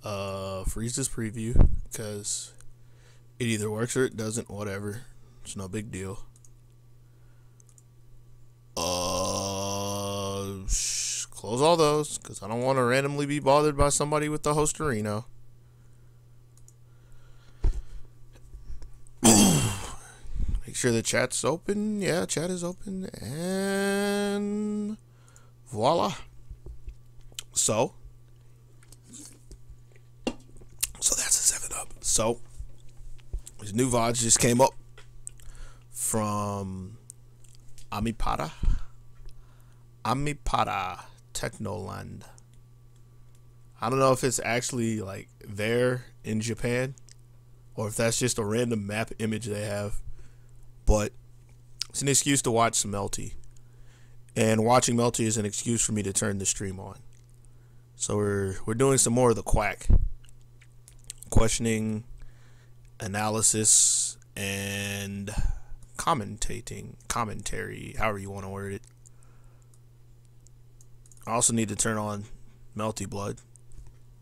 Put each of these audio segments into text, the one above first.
freeze this preview because it either works or it doesn't. Whatever, it's no big deal. Close all those because I don't want to randomly be bothered by somebody with the Hosterino. Make sure the chat's open. Yeah, chat is open. And voila. So that's a 7-Up. So these new VODs just came up from Amipara Technoland. I don't know if it's actually like there in Japan or if that's just a random map image they have, but it's an excuse to watch some Melty, and watching Melty is an excuse for me to turn the stream on. So we're doing some more of the Q.A.C, questioning, analysis, and commentary, however you want to word it. I also need to turn on Melty Blood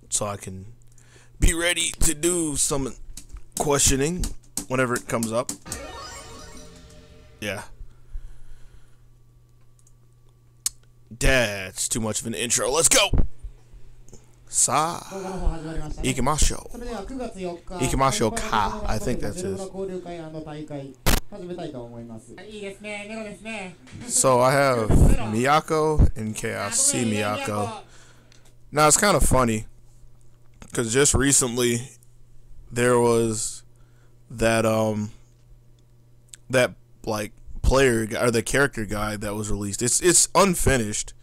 so I can be ready to do some questioning whenever it comes up. Yeah. That's too much of an intro. Let's go! Sa ikimashou. Ikimashou ka. I think that's it. So I have Miyako and Q.A.C. Miyako. Now it's kind of funny because just recently there was that like player or the character guide that was released. It's unfinished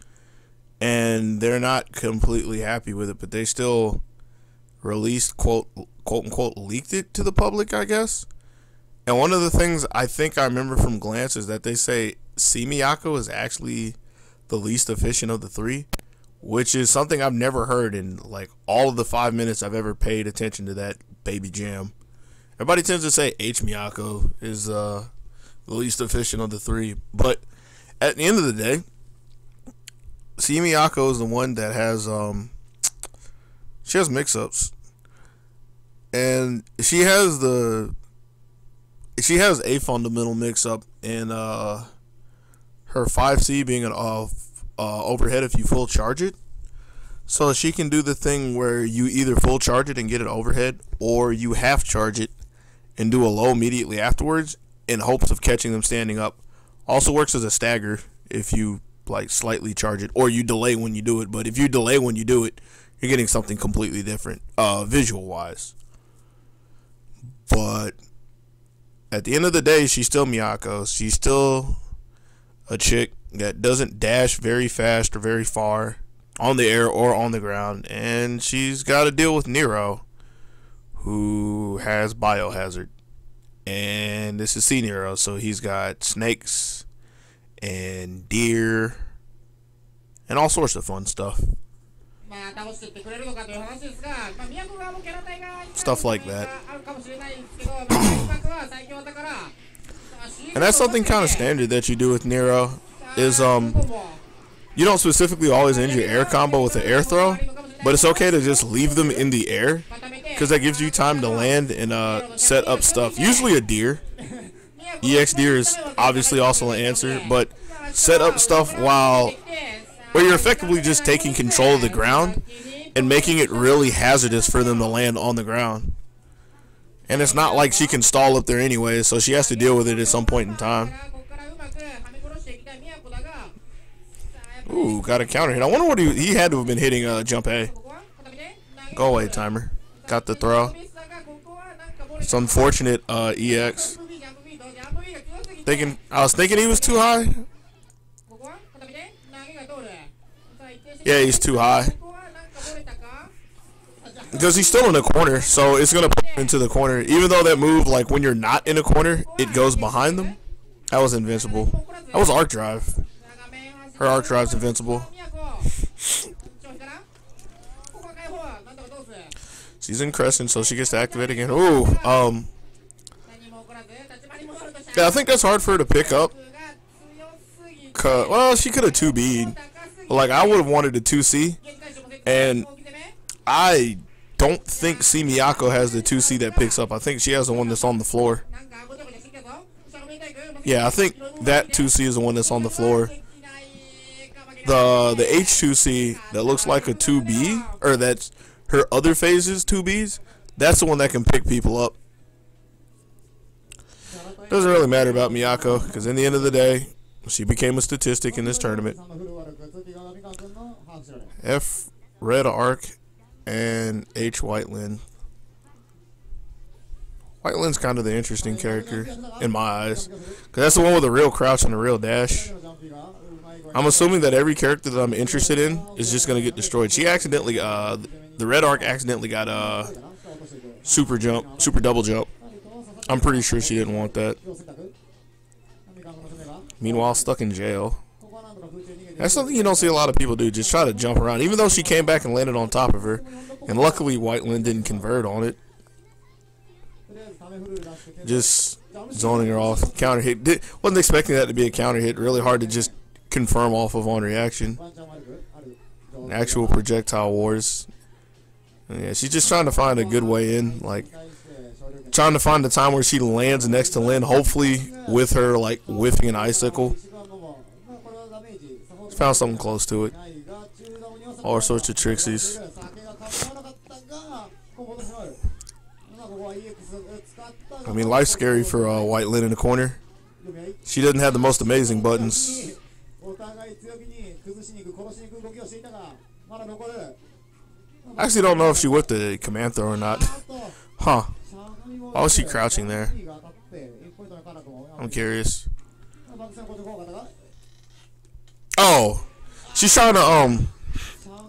and they're not completely happy with it, but they still released quote unquote leaked it to the public, I guess. And one of the things I think I remember from glance is that they say C Miyako is actually the least efficient of the three, which is something I've never heard in like all of the 5 minutes I've ever paid attention to that baby jam. Everybody tends to say H Miyako is the least efficient of the three, but at the end of the day, C Miyako is the one that has she has mix-ups, and she has a fundamental mix-up in her 5C being an overhead if you full charge it. So she can do the thing where you either full charge it and get an overhead, or you half charge it and do a low immediately afterwards in hopes of catching them standing up. Also works as a stagger if you like slightly charge it, or you delay when you do it. But if you delay when you do it, you're getting something completely different visual wise. But at the end of the day, she's still Miyako. She's still a chick that doesn't dash very fast or very far on the air or on the ground. And she's got to deal with Nero, who has Biohazard. And this is C Nero, so he's got snakes and deer and all sorts of fun stuff. Stuff like that. And that's something kind of standard that you do with Nero is you don't specifically always end your air combo with an air throw, but it's okay to just leave them in the air because that gives you time to land and set up stuff. Usually a deer. EX deer is obviously also an answer, but set up stuff where you're effectively just taking control of the ground and making it really hazardous for them to land on the ground. And it's not like she can stall up there anyway, so she has to deal with it at some point in time. Ooh, got a counter hit. I wonder what he had to have been hitting jump A. Go away, timer. Got the throw. It's unfortunate, EX. I was thinking he was too high. Yeah, he's too high. Because he's still in the corner, so it's going to put him into the corner. Even though that move, like when you're not in a corner, it goes behind them. That was invincible. That was arc drive. Her arc drive's invincible. She's in Crescent, so she gets to activate again. Ooh, yeah, I think that's hard for her to pick up. Well, she could have 2B'd. Like, I would have wanted a 2C. And I don't think Miyako has the 2C that picks up. I think she has the one that's on the floor. Yeah, I think that 2C is the one that's on the floor. The H2C that looks like a 2B, or that's her other phases 2Bs, that's the one that can pick people up. Doesn't really matter about Miyako, because in the end of the day, she became a statistic in this tournament. F Red Arc and H White Lyn. White Lyn's kind of the interesting character in my eyes, because that's the one with a real crouch and a real dash. I'm assuming that every character that I'm interested in is just going to get destroyed. She accidentally, the Red Arc accidentally got super double jump. I'm pretty sure she didn't want that. Meanwhile, stuck in jail. That's something you don't see a lot of people do, just try to jump around. Even though she came back and landed on top of her. And luckily, White Lyn didn't convert on it. Just zoning her off. Counter hit. Wasn't expecting that to be a counter hit. Really hard to just confirm off of on reaction. Actual projectile wars. Yeah, she's just trying to find a good way in. Like, trying to find the time where she lands next to Lyn, hopefully with her like whiffing an icicle. Found something close to it. All sorts of trixies. I mean, life's scary for White Lyn in the corner. She doesn't have the most amazing buttons. I actually don't know if she whipped the command throw or not. Huh. Why was she crouching there? I'm curious. Oh, she's trying to,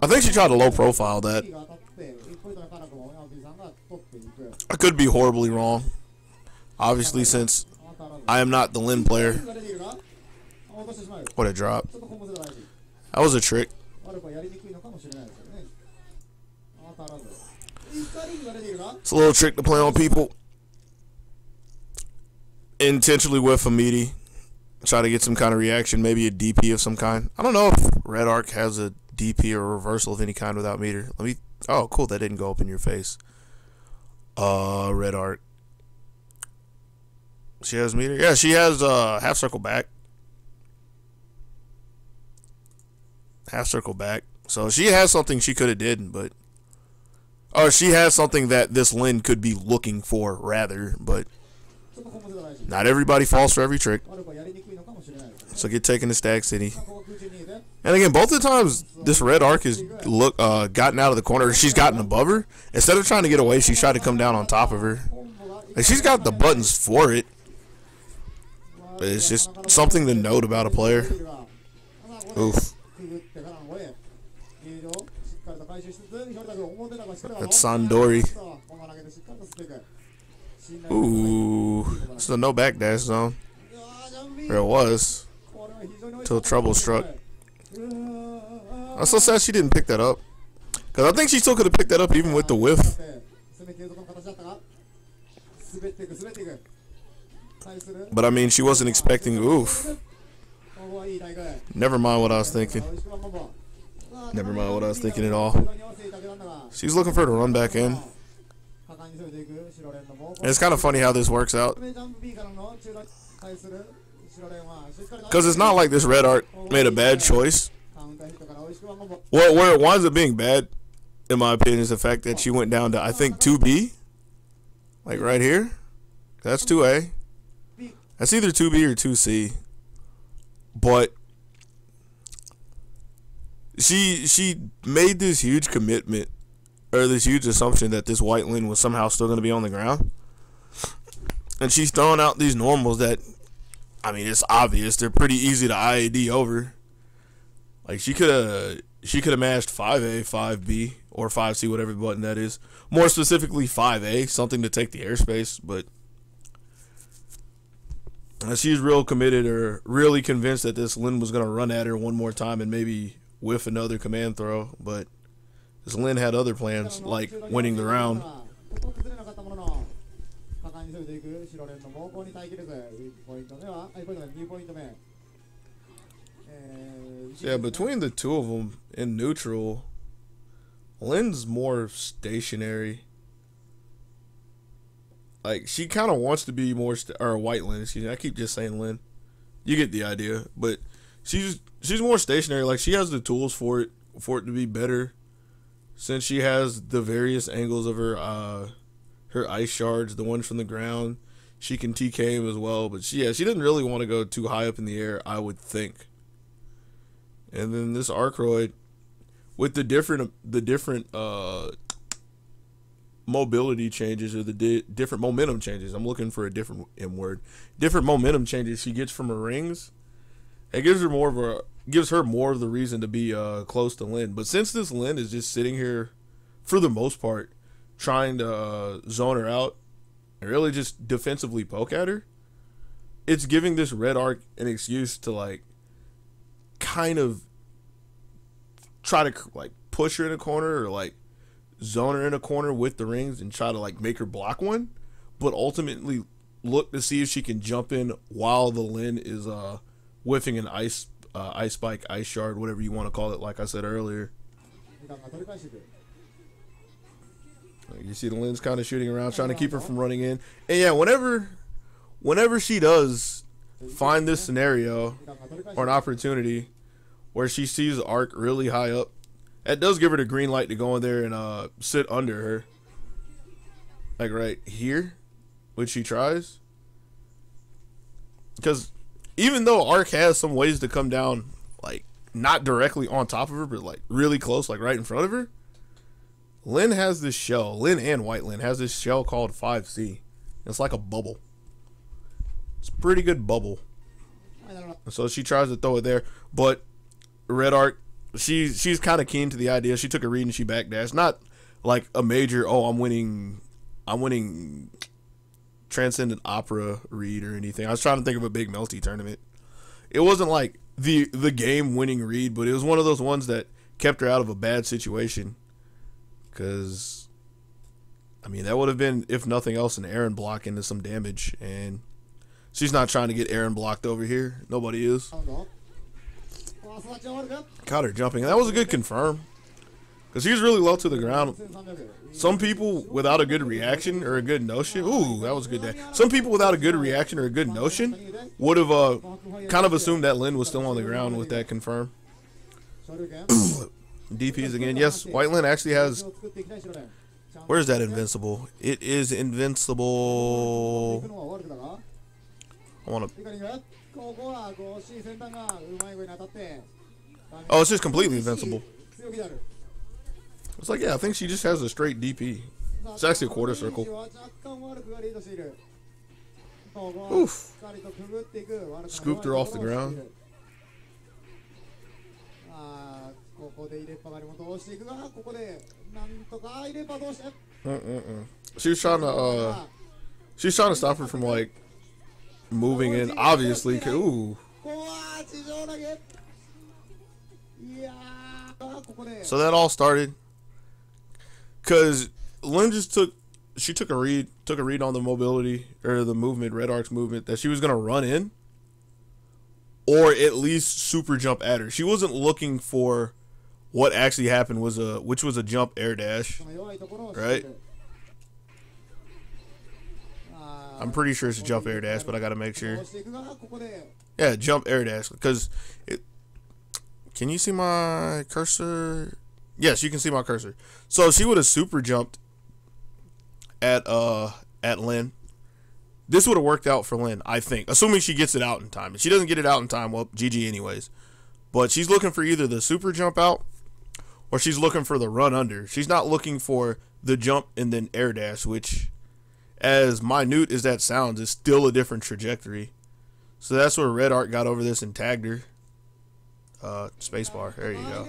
I think she tried to low profile that. I could be horribly wrong. Obviously, since I am not the Lyn player. What a drop. That was a trick. It's a little trick to play on people. Intentionally whiff a meaty. Try to get some kind of reaction, maybe a DP of some kind. I don't know if Red Arc has a DP or a reversal of any kind without meter. Let me. Oh, cool. That didn't go up in your face. Red Arc. She has meter. Yeah, she has half circle back. Half circle back. So she has something she could have did, but. Or she has something that this Lyn could be looking for, rather, but. Not everybody falls for every trick. So get taken to Stag City. And again, both the times this Red Arc has gotten out of the corner, she's gotten above her. Instead of trying to get away, she's tried to come down on top of her. Like, she's got the buttons for it. But it's just something to note about a player. Oof. That's Sandori. Ooh, this is a no backdash zone. There it was. Till trouble struck. I'm so sad she didn't pick that up. Because I think she still could have picked that up even with the whiff. But I mean, she wasn't expecting. Oof. Never mind what I was thinking. Never mind what I was thinking at all. She's looking for her to run back in. And it's kind of funny how this works out. Because it's not like this Red Arc made a bad choice. Well, where it winds up being bad, in my opinion, is the fact that she went down to, I think, 2B. Like right here. That's 2A. That's either 2B or 2C. But she made this huge commitment, or this huge assumption that this White Lyn was somehow still going to be on the ground. And she's throwing out these normals that, I mean, it's obvious. They're pretty easy to IAD over. Like, she could have mashed 5A, 5B, or 5C, whatever button that is. More specifically, 5A, something to take the airspace. But she's real committed, or really convinced that this Lyn was going to run at her one more time and maybe whiff another command throw. But this Lyn had other plans, like winning the round. Yeah, between the two of them in neutral, Lynn's more stationary. Like, she kind of wants to be more, or White Lynn, excuse me. I keep just saying Lynn. You get the idea. But she's more stationary. Like, she has the tools for it to be better. Since she has the various angles of her ice shards, the ones from the ground. She can TK him as well. But she doesn't really want to go too high up in the air, I would think. And then this Arcroyd, with the different mobility changes, or the different momentum changes. I'm looking for a different M word. Different momentum changes she gets from her rings. It gives her more of the reason to be close to Lynn. But since this Lynn is just sitting here, for the most part, trying to zone her out and really just defensively poke at her, it's giving this red arc an excuse to, like, kind of try to, like, push her in a corner, or, like, zone her in a corner with the rings and try to, like, make her block one, but ultimately look to see if she can jump in while the Lynn is whiffing an ice spike, ice shard, whatever you want to call it, like I said earlier. You see the Lynn's kind of shooting around, trying to keep her from running in. And yeah, whenever she does find this scenario or an opportunity where she sees the arc really high up, that does give her the green light to go in there and sit under her. Like right here, which she tries. Because even though arc has some ways to come down, like, not directly on top of her, but, like, really close, like, right in front of her, Lynn has this shell. Lynn and White Lynn has this shell called 5C. It's like a bubble. It's a pretty good bubble. And so she tries to throw it there. But red arc, she's kind of keen to the idea. She took a read and she backdashed. Not like a major, oh, I'm winning Transcendent Opera read or anything. I was trying to think of a big Melty tournament. It wasn't like the game winning read, but it was one of those ones that kept her out of a bad situation. Because, I mean, that would have been, if nothing else, an Aaron block into some damage. And she's not trying to get Aaron blocked over here. Nobody is. Caught her jumping. And that was a good confirm. Because he was really low to the ground. Some people without a good reaction or a good notion. Ooh, that was a good day. Some people without a good reaction or a good notion would have kind of assumed that Lynn was still on the ground with that confirm. DPs again. Yes, White Lynn actually has. Where's that invincible? It is invincible. I want to. Oh, it's just completely invincible. It's like, yeah, I think she just has a straight DP. It's actually a quarter circle. Oof. Scooped her off the ground. She was trying to stop her from, like, moving in, obviously. Ooh. So that all started because Lynn just took a read on the mobility or the movement, Red Arc's movement, that she was gonna run in or at least super jump at her. She wasn't looking for what actually happened, which was a jump air dash, right? I'm pretty sure it's a jump air dash, but I gotta make sure. Yeah, jump air dash, because it. Can you see my cursor? Yes, you can see my cursor. So she would have super jumped at Lynn. This would have worked out for Lynn, I think, assuming she gets it out in time. If she doesn't get it out in time, well, GG anyways. But she's looking for either the super jump out or she's looking for the run under. She's not looking for the jump and then air dash, which, as minute as that sounds, is still a different trajectory. So that's where Red Arc got over this and tagged her. Spacebar. There you go.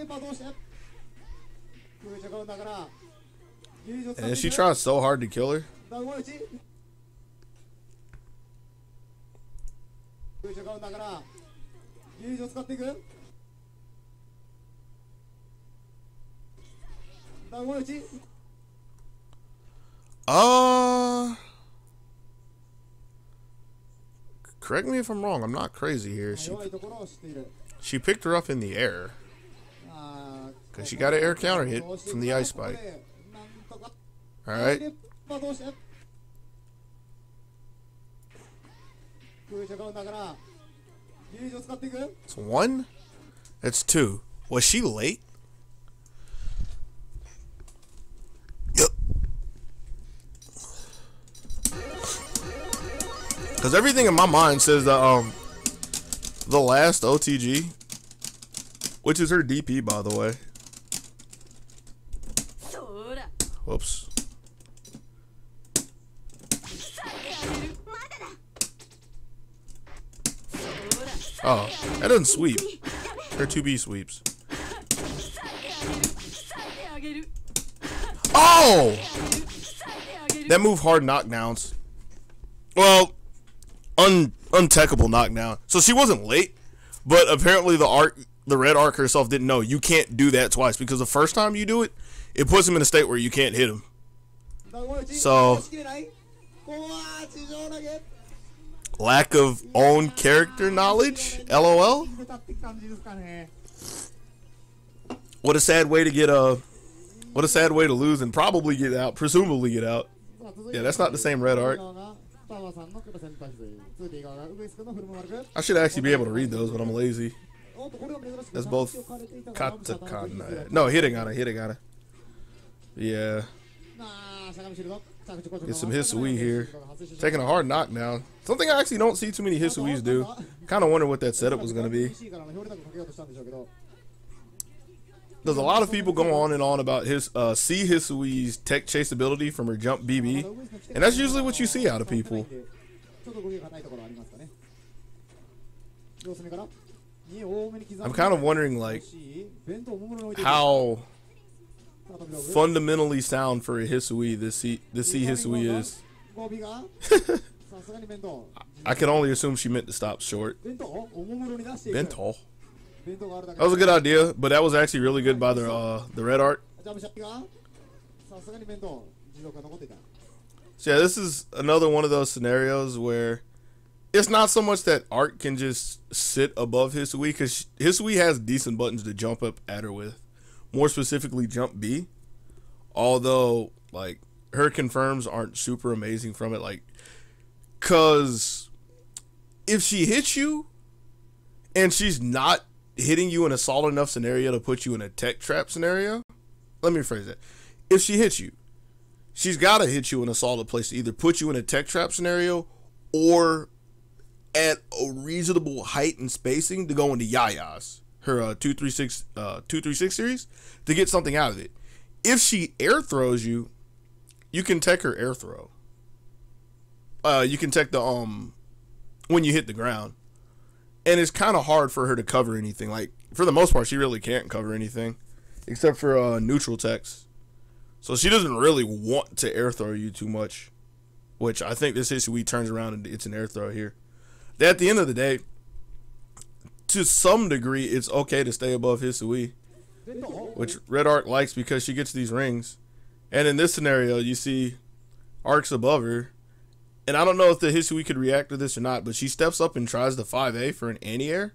And she tried so hard to kill her. Correct me if I'm wrong. I'm not crazy here. She picked her up in the air. Because she got an air counter hit from the ice spike. Alright. It's 1. That's 2. Was she late? Yep. Because everything in my mind says that the last OTG, which is her DP, by the way. Whoops. Oh, that doesn't sweep. Her 2B sweeps. Oh! That move hard knockdowns. Well, untechable knockdown. So she wasn't late, but apparently the red arc herself didn't know. You can't do that twice because the first time you do it, it puts him in a state where you can't hit him. So, lack of own character knowledge? LOL? What a sad way to get what a sad way to lose and probably get out, presumably get out. Yeah, that's not the same red arc. I should actually be able to read those, but I'm lazy. That's both katakana. No, hiragana. Yeah. Get some Hisui here. Taking a hard knockdown. Something I actually don't see too many Hisuis do. Kind of wonder what that setup was going to be. There's a lot of people go on and on about see Hisui's tech chase ability from her jump BB. And that's usually what you see out of people. I'm kind of wondering, like, how fundamentally sound for a Hisui the C Hisui is. I can only assume she meant to stop short. Bento. That was a good idea, but that was actually really good by the red art. So yeah, this is another one of those scenarios where it's not so much that Art can just sit above Hisui, because Hisui has decent buttons to jump up at her with. More specifically, jump B. Although, like, her confirms aren't super amazing from it. Like, because if she hits you and she's not hitting you in a solid enough scenario to put you in a tech trap scenario, let me rephrase that. If she hits you, she's got to hit you in a solid place to either put you in a tech trap scenario or at a reasonable height and spacing to go into Yaya's, her 236 series, to get something out of it. If she air throws you, you can tech her air throw. You can tech the when you hit the ground. And it's kind of hard for her to cover anything. Like, for the most part, she really can't cover anything except for neutral techs. So she doesn't really want to air throw you too much, which I think this Hisui turns around and it's an air throw here. At the end of the day, to some degree, it's okay to stay above Hisui, which Red Arc likes because she gets these rings. And in this scenario, you see Arc's above her. And I don't know if the Hisui could react to this or not, but she steps up and tries the 5A for an anti-air.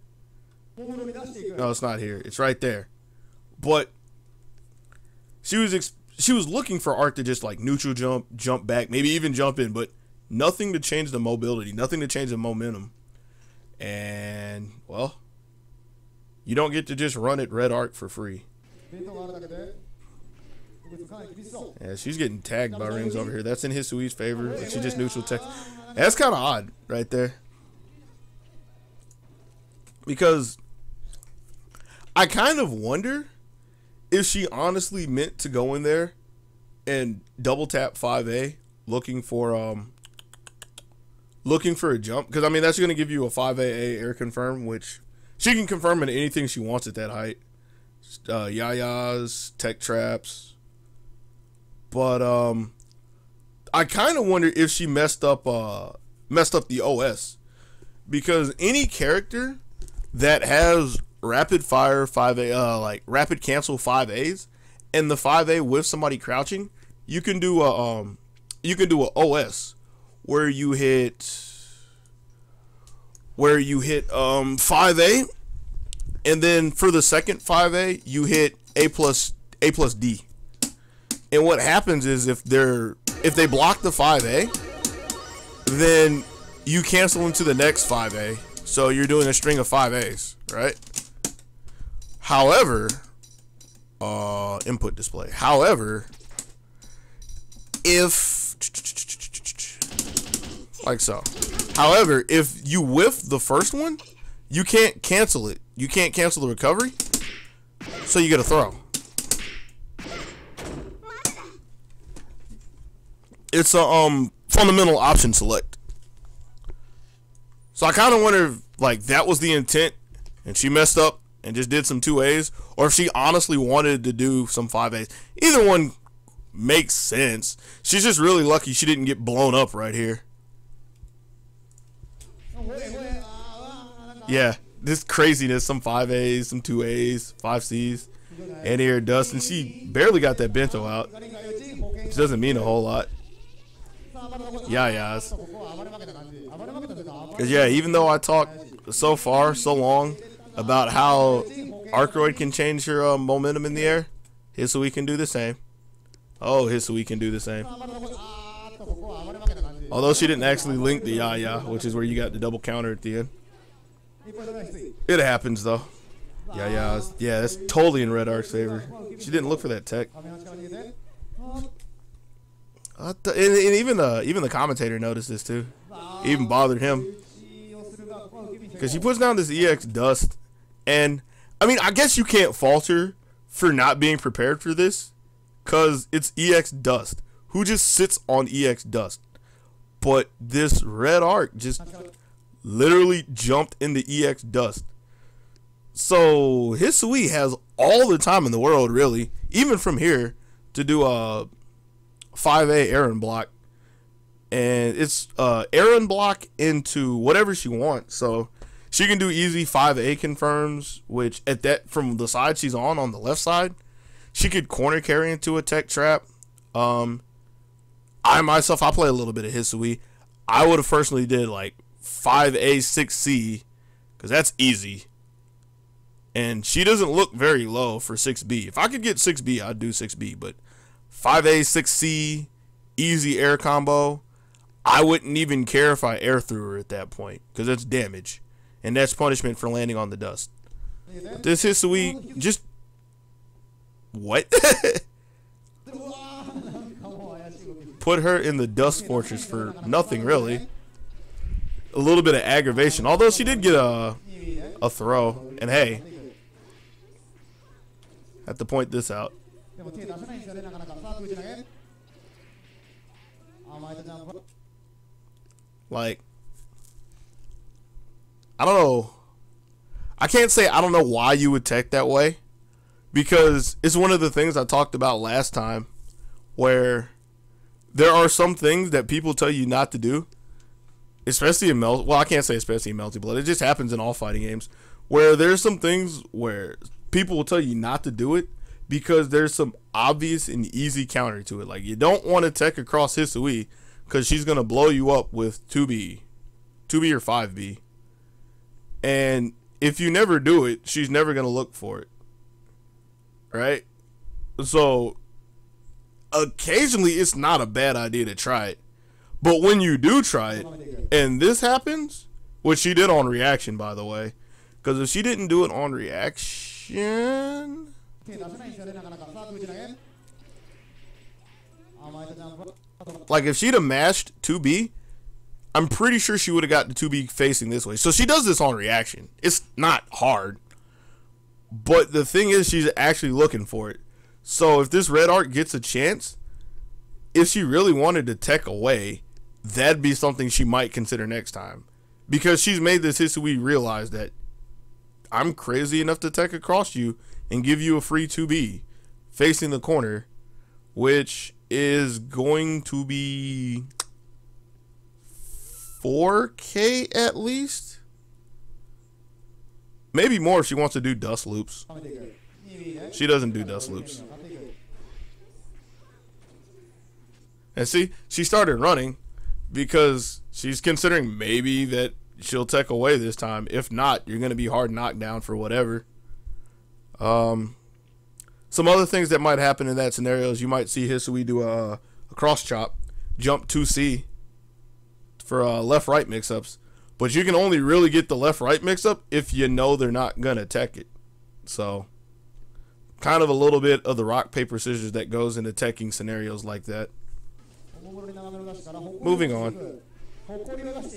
No, it's not here. It's right there. But she was looking for Arc to just, like, neutral jump back, maybe even jump in, but nothing to change the mobility, nothing to change the momentum. And, well, you don't get to just run at Red Arc for free. Yeah, she's getting tagged by rings over here. That's in Hisui's favor, but she just neutral tech. That's kind of odd right there. Because I kind of wonder if she honestly meant to go in there and double tap 5A looking for a jump. Because, I mean, that's going to give you a 5AA air confirm, which she can confirm in anything she wants at that height. Yayas, tech traps. But I kind of wonder if she messed up the OS, because any character that has rapid fire 5A, like rapid cancel 5As, and the 5A with somebody crouching, you can do a OS where you hit 5A, and then for the second 5A you hit A plus D. And what happens is if they block the 5A, then you cancel into the next 5A. So you're doing a string of 5As, right? However, input display. However, if like so. However, if you whiff the first one, you can't cancel it. You can't cancel the recovery. So you get a throw. It's a fundamental option select. So I kind of wonder if like that was the intent and she messed up and just did some 2As, or if she honestly wanted to do some 5As. Either one makes sense. She's just really lucky she didn't get blown up right here. Yeah, this craziness, some 5As, some 2As, 5Cs, and here dust, and she barely got that bento out, which doesn't mean a whole lot. Yeah. Because yeah, even though I talked so far, so long about how Arcroyd can change her momentum in the air, Hisui can do the same. Oh, Hisui can do the same. Although she didn't actually link the ya, which is where you got the double counter at the end. It happens though. Yeah, that's totally in Red Arc's favor. She didn't look for that tech. And even the commentator noticed this too. It even bothered him. Because she puts down this EX dust. And, I mean, I guess you can't fault her for not being prepared for this. Because it's EX dust. Who just sits on EX dust? But this Red Arc just literally jumped into EX dust. So Hisui has all the time in the world, really, even from here, to do a 5A Aaron block. And it's Aaron block into whatever she wants. So she can do easy 5A confirms, which at that, from the side she's on the left side, she could corner carry into a tech trap. I play a little bit of Hisui. I would have personally did like 5A 6C, because that's easy. And she doesn't look very low for 6B. If I could get 6B, I'd do 6B. But 5A 6C, easy air combo, I wouldn't even care if I air threw her at that point, because that's damage. And that's punishment for landing on the dust. But this Hisui, just... What? Put her in the dust fortress for nothing, really. A little bit of aggravation. Although she did get a throw. And hey, have to point this out. Like, I don't know. I can't say I don't know why you would tech that way, because it's one of the things I talked about last time, where there are some things that people tell you not to do, especially in well, I can't say especially in Melty Blood. It just happens in all fighting games, where there's some things where people will tell you not to do it because there's some obvious and easy counter to it. Like, you don't want to tech across Hisui because she's going to blow you up with 2B or 5B. And if you never do it, she's never going to look for it. Right? So, occasionally it's not a bad idea to try it. But when you do try it, and this happens, which she did on reaction, by the way, because if she didn't do it on reaction... Like, if she'd have mashed 2B, I'm pretty sure she would have got the 2B facing this way. So she does this on reaction. It's not hard. But the thing is, she's actually looking for it. So if this Red Arc gets a chance, if she really wanted to tech away, that'd be something she might consider next time. Because she's made this Hisui realize that I'm crazy enough to tech across you and give you a free 2B facing the corner, which is going to be 4K at least. Maybe more if she wants to do dust loops. She doesn't do dust loops. And see, she started running because she's considering maybe that she'll tech away this time. If not, you're going to be hard knocked down for whatever. So Some other things that might happen in that scenario is you might see Hisui do a cross chop, jump 2C for left-right mix-ups. But you can only really get the left-right mix-up if you know they're not going to tech it. So, kind of a little bit of the rock, paper, scissors that goes into teching scenarios like that. Moving on.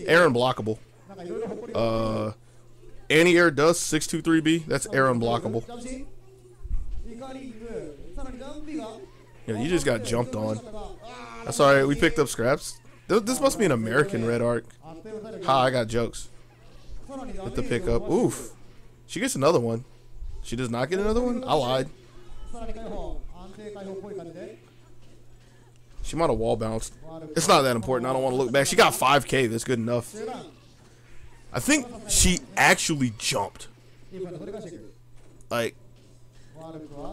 Air unblockable. Anti-air dust 623B. That's air unblockable. Yeah, you just got jumped on. That's alright, we picked up scraps. This must be an American red arc. Ha, I got jokes. With the pickup. Oof. She gets another one. She does not get another one? I lied. She might have wall bounced. It's not that important. I don't want to look back. She got 5K. That's good enough. I think she actually jumped. Like,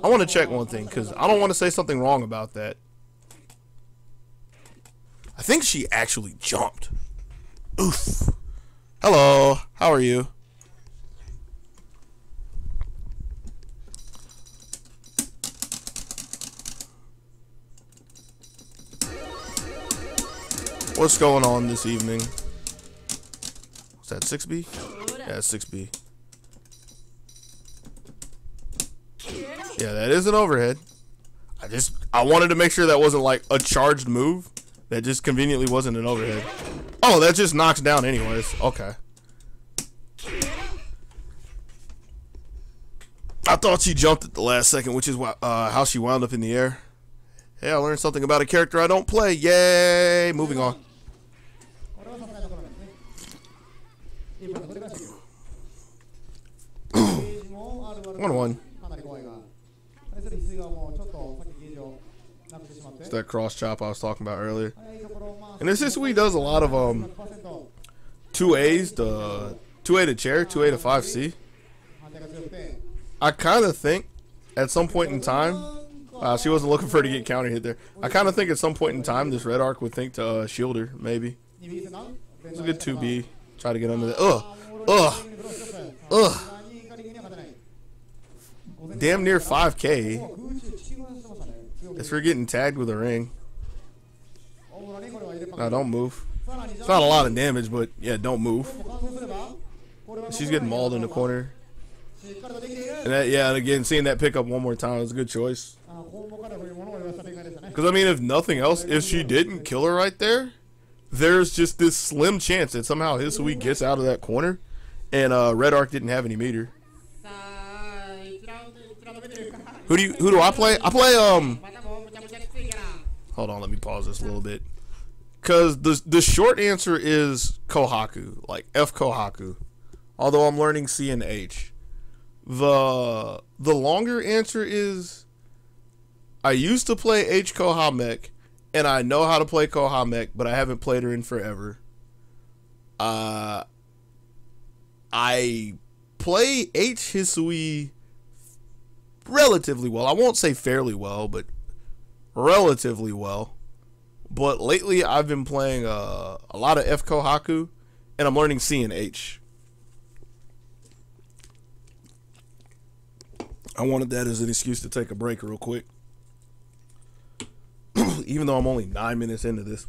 I want to check one thing because I don't want to say something wrong about that. I think she actually jumped. Oof. Hello. How are you? What's going on this evening? Is that 6B? Yeah, it's 6B. Yeah, that is an overhead. I wanted to make sure that wasn't like a charged move. That just conveniently wasn't an overhead. Oh, that just knocks down anyways. Okay. I thought she jumped at the last second, which is how she wound up in the air. Hey, I learned something about a character I don't play. Yay! Moving on. 1-1. It's that cross chop I was talking about earlier. And this is he does a lot of 2As, the 2A to chair, 2A to 5C. I kind of think at some point in time, she wasn't looking for her to get counter hit there. I kind of think at some point in time this red arc would think to shield her, maybe. It's a good 2B. Try to get under that. Ugh. Damn near 5K. It's for getting tagged with a ring. No, don't move. It's not a lot of damage, but yeah, don't move. She's getting mauled in the corner. And that, yeah, and again, seeing that pickup one more time was a good choice. Because, I mean, if nothing else, if she didn't kill her right there, there's just this slim chance that somehow Hisui gets out of that corner, and Red Arc didn't have any meter. Who do I play? I play hold on, let me pause this a little bit. Cause the short answer is Kohaku, like F Kohaku. Although I'm learning C and H. The longer answer is I used to play H Kohamek, and I know how to play Kohamek, but I haven't played her in forever. I play H Hisui relatively well. I won't say fairly well, but relatively well. But lately I've been playing a lot of F Kohaku, and I'm learning C and H. I wanted that as an excuse to take a break real quick. Even though I'm only 9 minutes into this.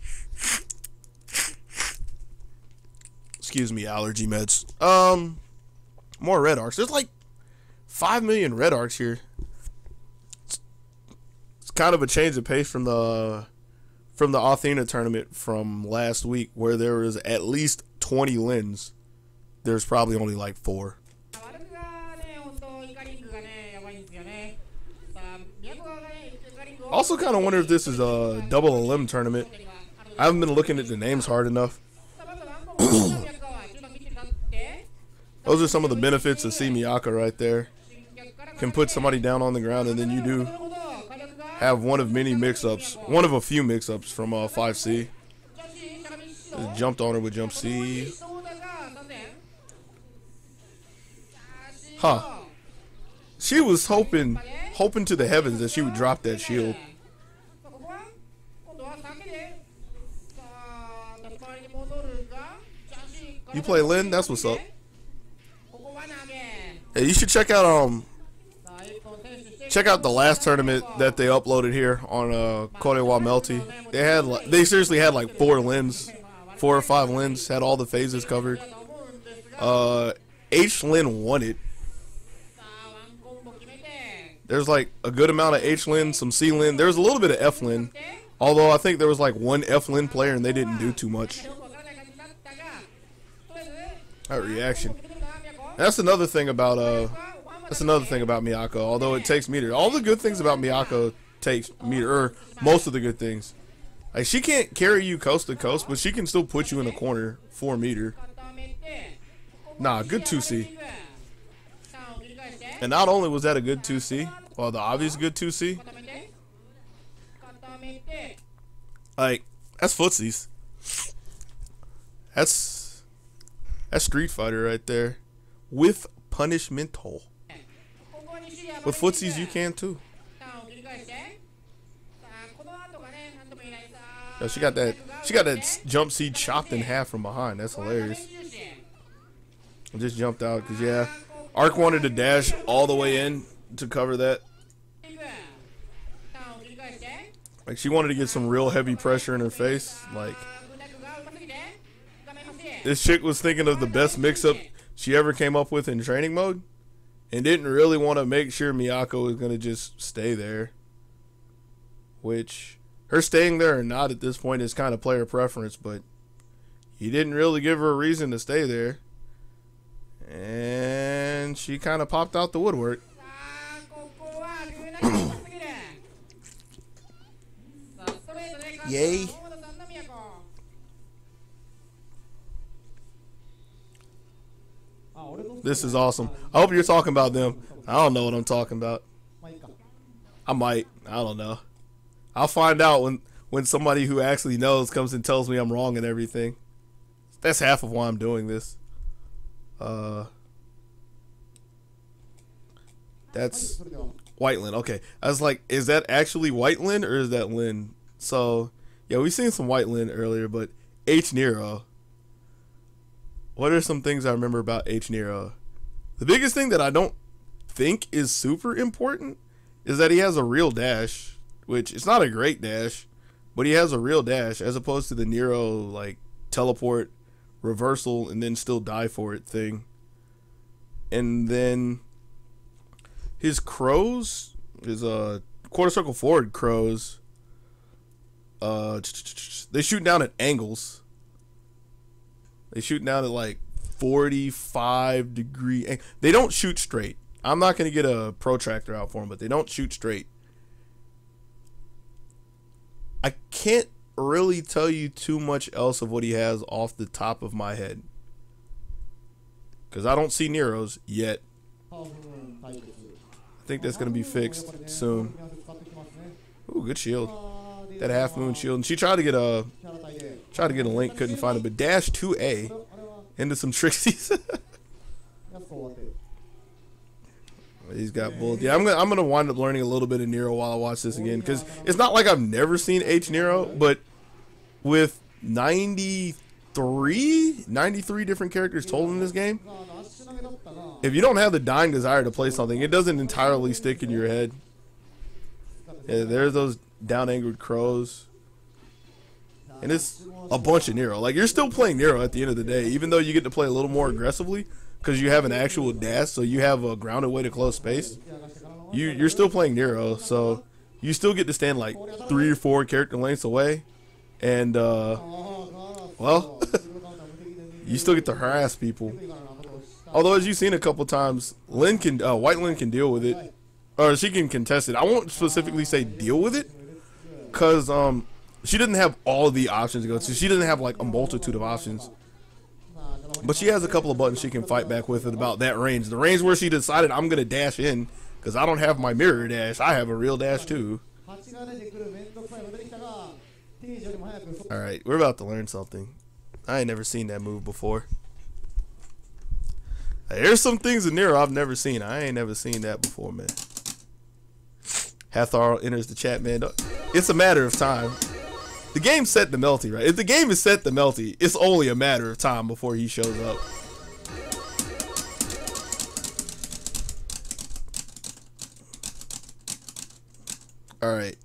Excuse me, allergy meds. More red arcs. There's like 5 million red arcs here. It's kind of a change of pace from the Athena tournament from last week, where there was at least 20 Lins. There's probably only like 4. Also kind of wonder if this is a double elim tournament. I haven't been looking at the names hard enough. Those are some of the benefits of Miyaka right there. Can put somebody down on the ground, and then you do have one of many mix-ups, one of a few mix-ups from 5C. Just jumped on her with jump C. Huh. She was hoping to the heavens that she would drop that shield. You play Lin? That's what's up. Hey, you should check out check out the last tournament that they uploaded here on Q.A.C. Melty. They seriously had like 4 or 5 lens, had all the phases covered. H Lin won it. There's like a good amount of H Lin, some C Lin. There's a little bit of F Lin, although I think there was like 1 F Lin player and they didn't do too much. That reaction. That's another thing about Miyako. Although it takes meter, all the good things about Miyako takes meter, or most of the good things. Like, she can't carry you coast to coast, but she can still put you in a corner for meter. Nah, good 2C. And not only was that a good 2C, well, the obvious good 2C, like, that's footsies. That's Street Fighter right there. With punishmental. With footsies, you can too. Yo, she got that jump seed chopped in half from behind. That's hilarious. I just jumped out because, yeah, Arc wanted to dash all the way in to cover that. Like, she wanted to get some real heavy pressure in her face. Like, this chick was thinking of the best mix-up she ever came up with in training mode and didn't really want to make sure Miyako was going to just stay there. Which, her staying there or not at this point is kind of player preference, but he didn't really give her a reason to stay there. And she kind of popped out the woodwork. Yay. This is awesome. I hope you're talking about them. I don't know what I'm talking about. I might. I don't know. I'll find out when somebody who actually knows comes and tells me I'm wrong and everything. That's half of why I'm doing this. That's Whitelin. Okay. I was like, is that actually Whitelin or is that Lin? So, yeah, we've seen some Whitelin earlier, but H Nero. What are some things I remember about H Nero? The biggest thing that I don't think is super important is that he has a real dash, which it's not a great dash, but he has a real dash as opposed to the Nero like teleport, reversal, and then still die for it thing. And then his crows, his quarter circle forward crows, they shoot down at angles. They shoot down at like 45-degree. They don't shoot straight. I'm not going to get a protractor out for them, but they don't shoot straight. I can't really tell you too much else of what he has off the top of my head, because I don't see Nero's yet. I think that's going to be fixed soon. Ooh, good shield. That half moon shield. And she tried to get a link, couldn't find it, but dash 2A into some Trixies. He's got bull. Yeah, I'm gonna wind up learning a little bit of Nero while I watch this again, because it's not like I've never seen H Nero, but with 93 different characters told in this game, if you don't have the dying desire to play something, it doesn't entirely stick in your head. Yeah, there's those down-angled crows. And it's a bunch of Nero. Like, you're still playing Nero at the end of the day, even though you get to play a little more aggressively because you have an actual dash, so you have a grounded way to close space. You're still playing Nero, so you still get to stand like 3 or 4 character lengths away. And, well, you still get to harass people. Although, as you've seen a couple times, White Lin can deal with it. Or she can contest it. I won't specifically say deal with it, because she doesn't have all of the options to go to. She doesn't have like a multitude of options. But she has a couple of buttons she can fight back with at about that range. The range where she decided I'm going to dash in, because I don't have my mirror dash. I have a real dash too. Alright, we're about to learn something. I ain't never seen that move before. There's some things in Nero I've never seen. I ain't never seen that before, man. Hathar enters the chat, man. It's a matter of time. The game set the Melty, right? If the game is set the Melty, it's only a matter of time before he shows up. Alright.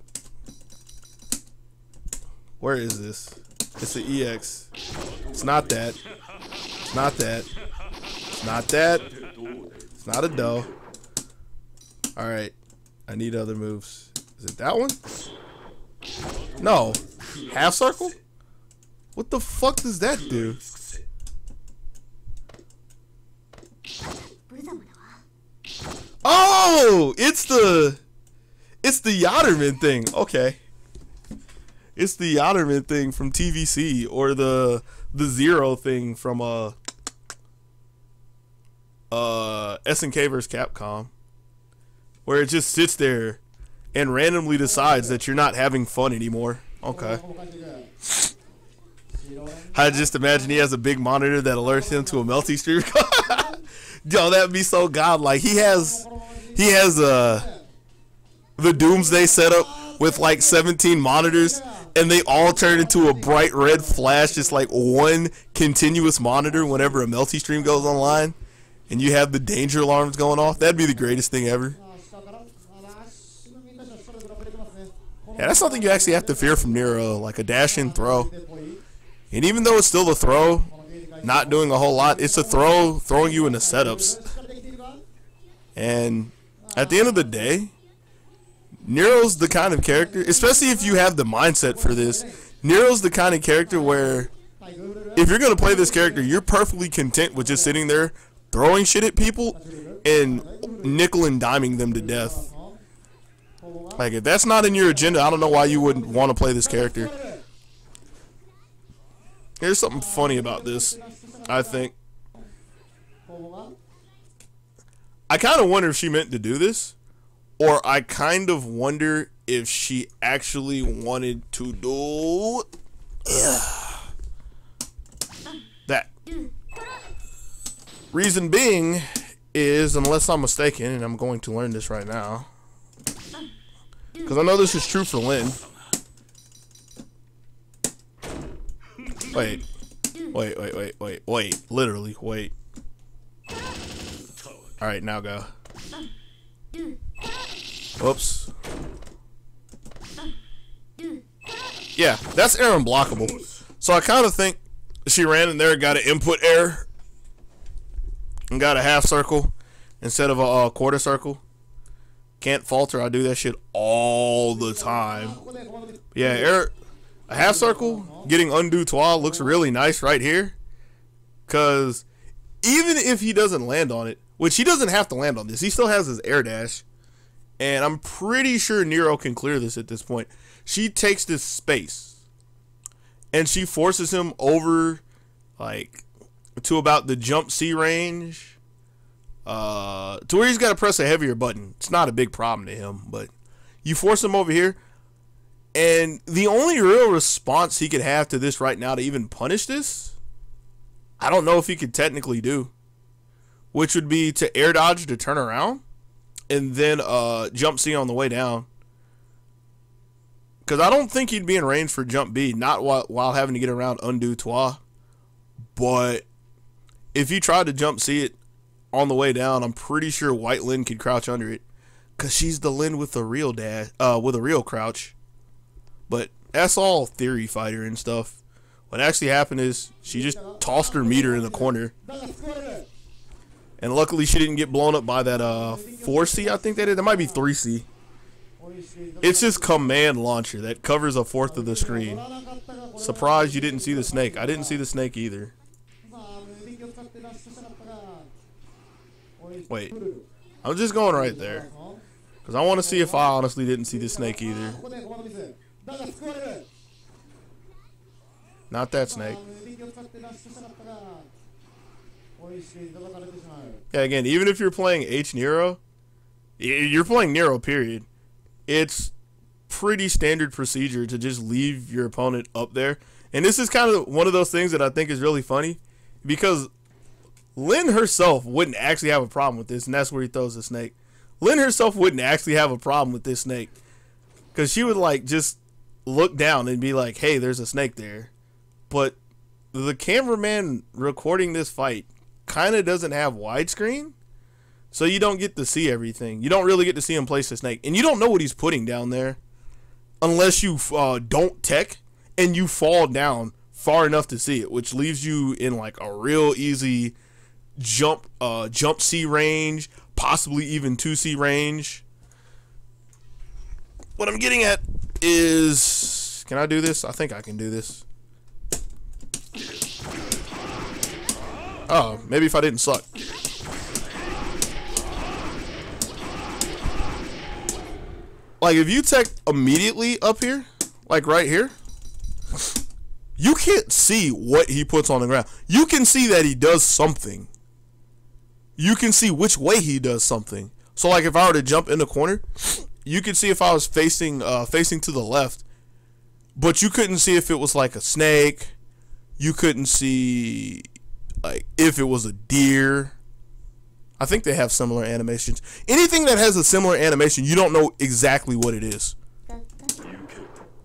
Where is this? It's an EX. It's not that. It's not that. It's not that. It's not a dough. Alright. I need other moves. Is it that one? No. Half circle? What the fuck does that do? Oh! It's the Yatterman thing. Okay. It's the Yatterman thing from TVC, or the Zero thing from SNK vs Capcom, where it just sits there and randomly decides that you're not having fun anymore. Okay. I just imagine he has a big monitor that alerts him to a Melty stream. Yo, that'd be so godlike. He has the Doomsday setup with like 17 monitors, and they all turn into a bright red flash, just like one continuous monitor whenever a Melty stream goes online, and you have the danger alarms going off. That'd be the greatest thing ever. Yeah, that's something you actually have to fear from Nero, like a dash-in throw. And even though it's still a throw, not doing a whole lot, it's a throw throwing you into setups. And at the end of the day, Nero's the kind of character, especially if you have the mindset for this, Nero's the kind of character where if you're going to play this character, you're perfectly content with just sitting there throwing shit at people and nickel and diming them to death. Like, if that's not in your agenda, I don't know why you wouldn't want to play this character. Here's something funny about this, I think. I kind of wonder if she meant to do this, or I kind of wonder if she actually wanted to do that. Reason being is, unless I'm mistaken, and I'm going to learn this right now, because I know this is true for Lynn. Wait. Literally, wait. Alright, now go. Whoops. Yeah, that's error unblockable. So I kind of think she ran in there, got an input error, and got a half circle instead of a quarter circle. Can't falter, I do that shit all the time. Yeah, error. A half circle getting undue toile looks really nice right here, because even if he doesn't land on it, which he doesn't have to land on this, he still has his air dash, and I'm pretty sure Nero can clear this at this point. She takes this space and she forces him over like to about the jump C range, to where he's got to press a heavier button. It's not a big problem to him, but you force him over here. And the only real response he could have to this right now to even punish this, I don't know if he could technically do, which would be to air dodge to turn around and then jump C on the way down. Because I don't think he'd be in range for jump B, not while having to get around undue toile. But if he tried to jump C it on the way down, I'm pretty sure White Lynn could crouch under it, because she's the Lynn with a real dash, with a real crouch. But that's all theory fighter and stuff. What actually happened is she just tossed her meter in the corner. And luckily she didn't get blown up by that 4C, I think that is. That might be 3C. It's his command launcher that covers a fourth of the screen. Surprised you didn't see the snake. I didn't see the snake either. Wait. I'm just going right there, because I want to see if I honestly didn't see the snake either. Not that snake. Yeah, again, even if you're playing H Nero, you're playing Nero, period. It's pretty standard procedure to just leave your opponent up there. And this is kind of one of those things that I think is really funny, because Lynn herself wouldn't actually have a problem with this, and that's where he throws the snake. Lynn herself wouldn't actually have a problem with this snake, because she would like just look down and be like, hey, there's a snake there. But the cameraman recording this fight kind of doesn't have widescreen, so you don't get to see everything. You don't really get to see him place the snake, and you don't know what he's putting down there. unless you don't tech and you fall down far enough to see it, which leaves you in like a real easy jump C range, possibly even 2C range. What I'm getting at is, can I do this? I think I can do this. Oh, maybe if I didn't suck. Like if you tech immediately up here, like right here, you can't see what he puts on the ground. You can see that he does something. You can see which way he does something. So like if I were to jump in the corner, you could see if I was facing to the left, but you couldn't see if it was like a snake. You couldn't see like if it was a deer. I think they have similar animations. Anything that has a similar animation, you don't know exactly what it is.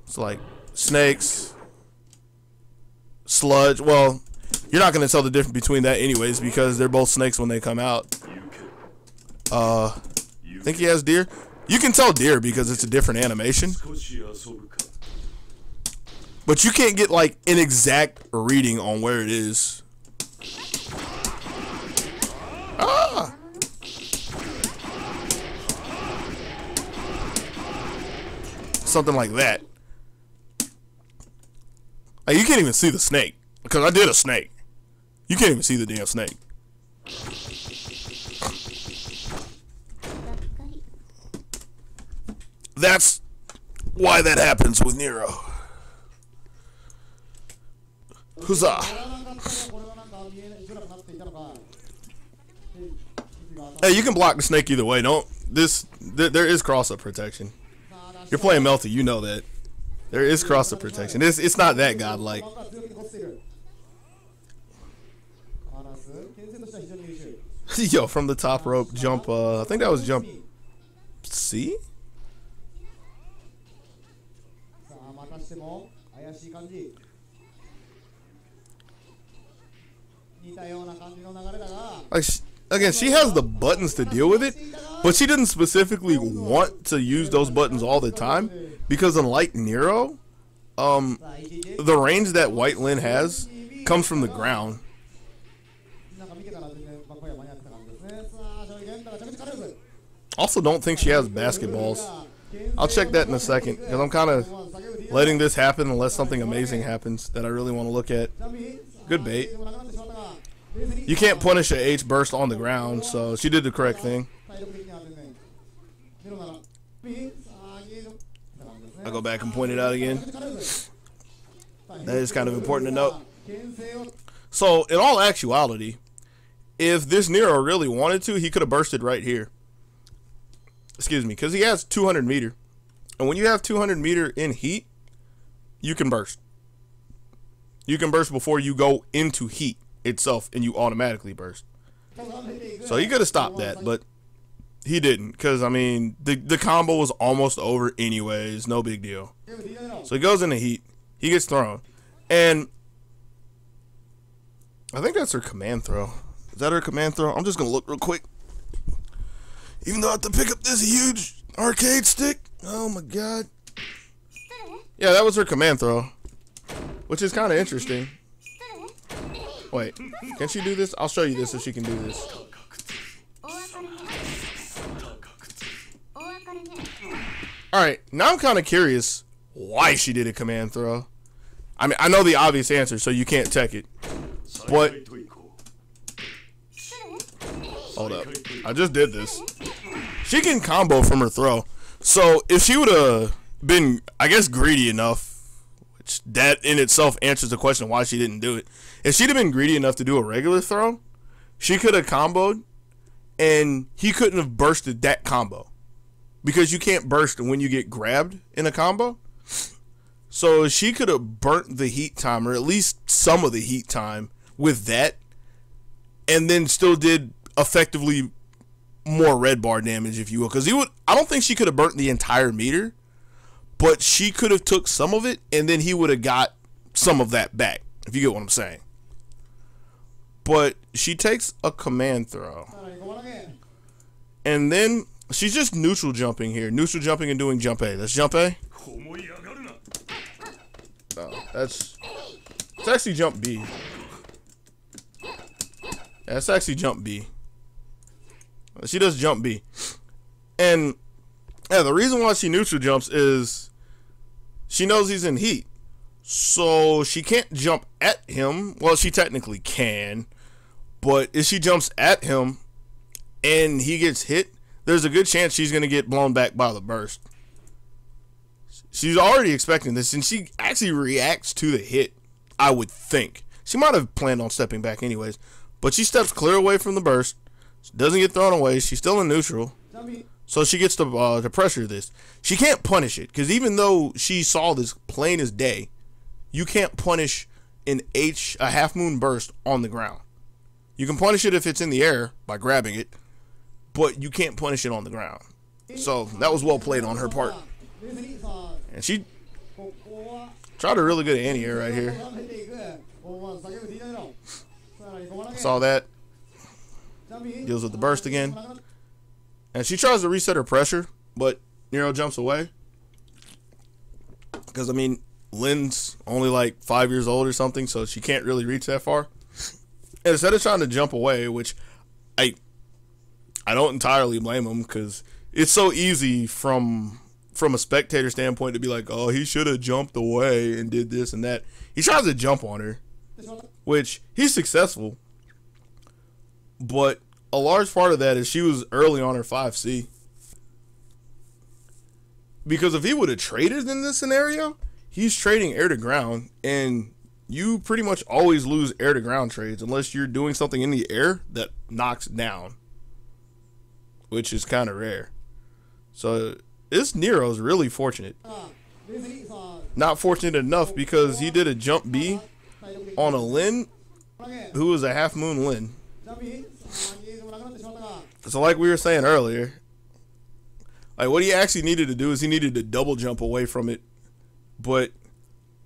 It's like snakes, sludge. Well, you're not going to tell the difference between that anyways because they're both snakes when they come out. I think he has deer. You can tell deer because it's a different animation. But you can't get like an exact reading on where it is. Ah! Something like that. Like, you can't even see the snake. Because I did a snake. You can't even see the damn snake. That's why that happens with Nero. Huzzah. Hey, you can block the snake either way. There is cross-up protection. You're playing Melty, you know that. There is cross-up protection. It's not that godlike. Yo, from the top rope, jump, I think that was jump C? Like, again, she has the buttons to deal with it, but she didn't specifically want to use those buttons all the time because unlike Nero, the range that White Lin has comes from the ground. Also, don't think she has basketballs. I'll check that in a second because I'm kind of letting this happen unless something amazing happens that I really want to look at. Good bait. You can't punish a H burst on the ground, so she did the correct thing. I'll go back and point it out again. That is kind of important to note. So, in all actuality, if this Nero really wanted to, he could have bursted right here. Excuse me, because he has 200 meter. And when you have 200 meter in heat, you can burst. You can burst before you go into heat itself, and you automatically burst. So he could have stopped that, but he didn't, because, I mean, the combo was almost over anyways. No big deal. So he goes into heat. He gets thrown. And I think that's her command throw. Is that her command throw? I'm just going to look real quick. Even though I have to pick up this huge arcade stick. Oh, my God. Yeah, that was her command throw, which is kind of interesting. Wait, can she do this? I'll show you this if she can do this. Alright, now I'm kind of curious why she did a command throw. I mean, I know the obvious answer, so you can't tech it. But hold up. I just did this. She can combo from her throw. So if she would have been, I guess, greedy enough, which that in itself answers the question why she didn't do it. If she'd have been greedy enough to do a regular throw, she could have comboed, and he couldn't have bursted that combo. Because you can't burst when you get grabbed in a combo. So she could have burnt the heat time, or at least some of the heat time, with that, and then still did effectively more red bar damage, if you will. Because I don't think she could have burnt the entire meter, but she could have took some of it, and then he would have got some of that back, if you get what I'm saying. But she takes a command throw. And then She's just neutral jumping here. Neutral jumping and doing jump A. That's jump A. Oh, it's actually jump B. That's actually jump B. She does jump B. And yeah, the reason why she neutral jumps is she knows he's in heat. So she can't jump at him. Well, she technically can. But if she jumps at him and he gets hit, there's a good chance she's going to get blown back by the burst. She's already expecting this, and she actually reacts to the hit, I would think. She might have planned on stepping back anyways, but she steps clear away from the burst. She doesn't get thrown away. She's still in neutral, so she gets to pressure this. She can't punish it, because even though she saw this plain as day, you can't punish a half moon burst on the ground. You can punish it if it's in the air by grabbing it, but you can't punish it on the ground. So that was well played on her part. And she tried a really good anti-air right here. Saw that. Deals with the burst again. And she tries to reset her pressure, but Nero jumps away. Because, I mean, Lynn's only like 5 years old or something, so she can't really reach that far. And instead of trying to jump away, which I don't entirely blame him, because it's so easy from a spectator standpoint to be like, oh, he should have jumped away and did this and that. He tries to jump on her, which he's successful. But a large part of that is she was early on her 5C. Because if he would have traded in this scenario, he's trading air to ground, and you pretty much always lose air to ground trades unless you're doing something in the air that knocks down, which is kind of rare. So this Nero's really fortunate. Not fortunate enough because he did a jump B on a Lin who was a half moon Lin. So like we were saying earlier, like what he actually needed to do is he needed to double jump away from it. But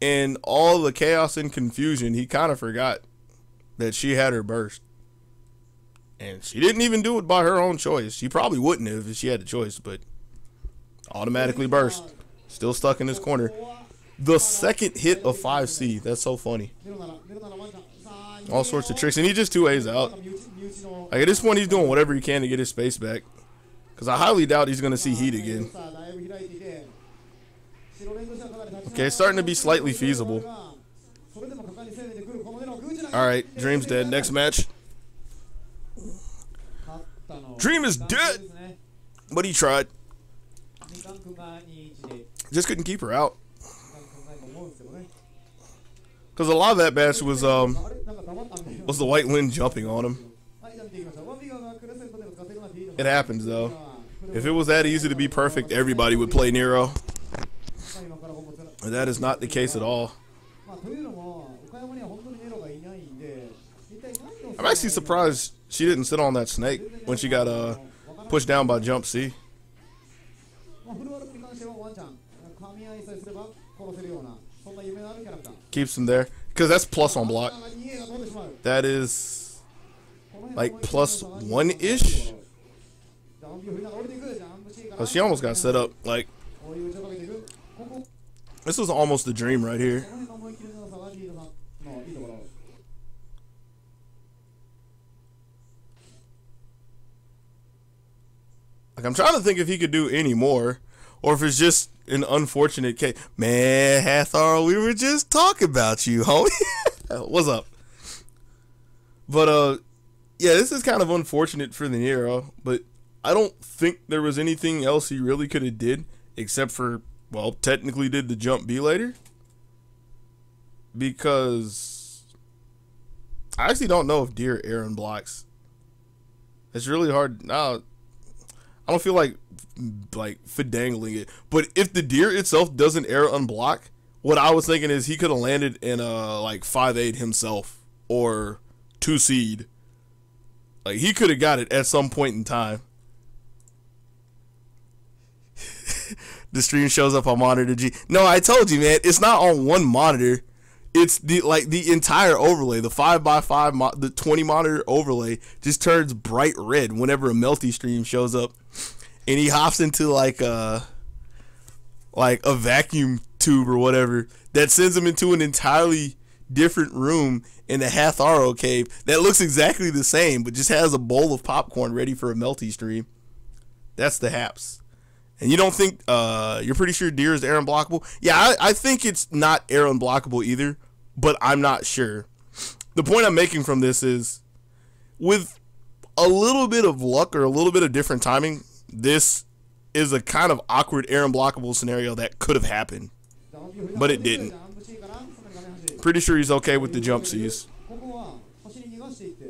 in all the chaos and confusion, he kind of forgot that she had her burst. And she didn't even do it by her own choice. She probably wouldn't have if she had the choice, but automatically burst. Still stuck in this corner. The second hit of 5C. That's so funny. All sorts of tricks. And he just 2A's out. Like at this point, he's doing whatever he can to get his space back. Because I highly doubt he's going to see heat again. Okay, it's starting to be slightly feasible. Alright, Dream's dead. Next match. Dream is dead! But he tried. Just couldn't keep her out. Because a lot of that match was the White Lin jumping on him. It happens though. If it was that easy to be perfect, everybody would play Nero. And that is not the case at all. I'm actually surprised she didn't sit on that snake when she got pushed down by jump C. Keeps him there because that's plus on block. That is like plus 1-ish. Oh, she almost got set up. Like this was almost the dream right here. Like I'm trying to think if he could do any more, or if it's just an unfortunate case. Man, Hathor, we were just talking about you, homie. What's up? But yeah, this is kind of unfortunate for the Nero, but I don't think there was anything else he really could have did except for, well, technically did the jump B later. Because I actually don't know if deer air and blocks. It's really hard. Now, I don't feel like fidangling it. But if the deer itself doesn't air unblock, what I was thinking is he could have landed in like 5-8 himself or 2 seed. Like he could have got it at some point in time. The stream shows up on monitor G. No, I told you, man, it's not on one monitor. It's the entire overlay, the 5x5, the 20 monitor overlay just turns bright red whenever a Melty stream shows up. and he hops into like a vacuum tube or whatever that sends him into an entirely different room in the Hatharo cave that looks exactly the same, but just has a bowl of popcorn ready for a melty stream. That's the Haps. And you don't think, you're pretty sure Deer is air unblockable? Yeah, I think it's not air unblockable either, but I'm not sure. The point I'm making from this is, with a little bit of luck or a little bit of different timing, this is a kind of awkward air unblockable scenario that could have happened, but it didn't. Pretty sure he's okay with the jump C's.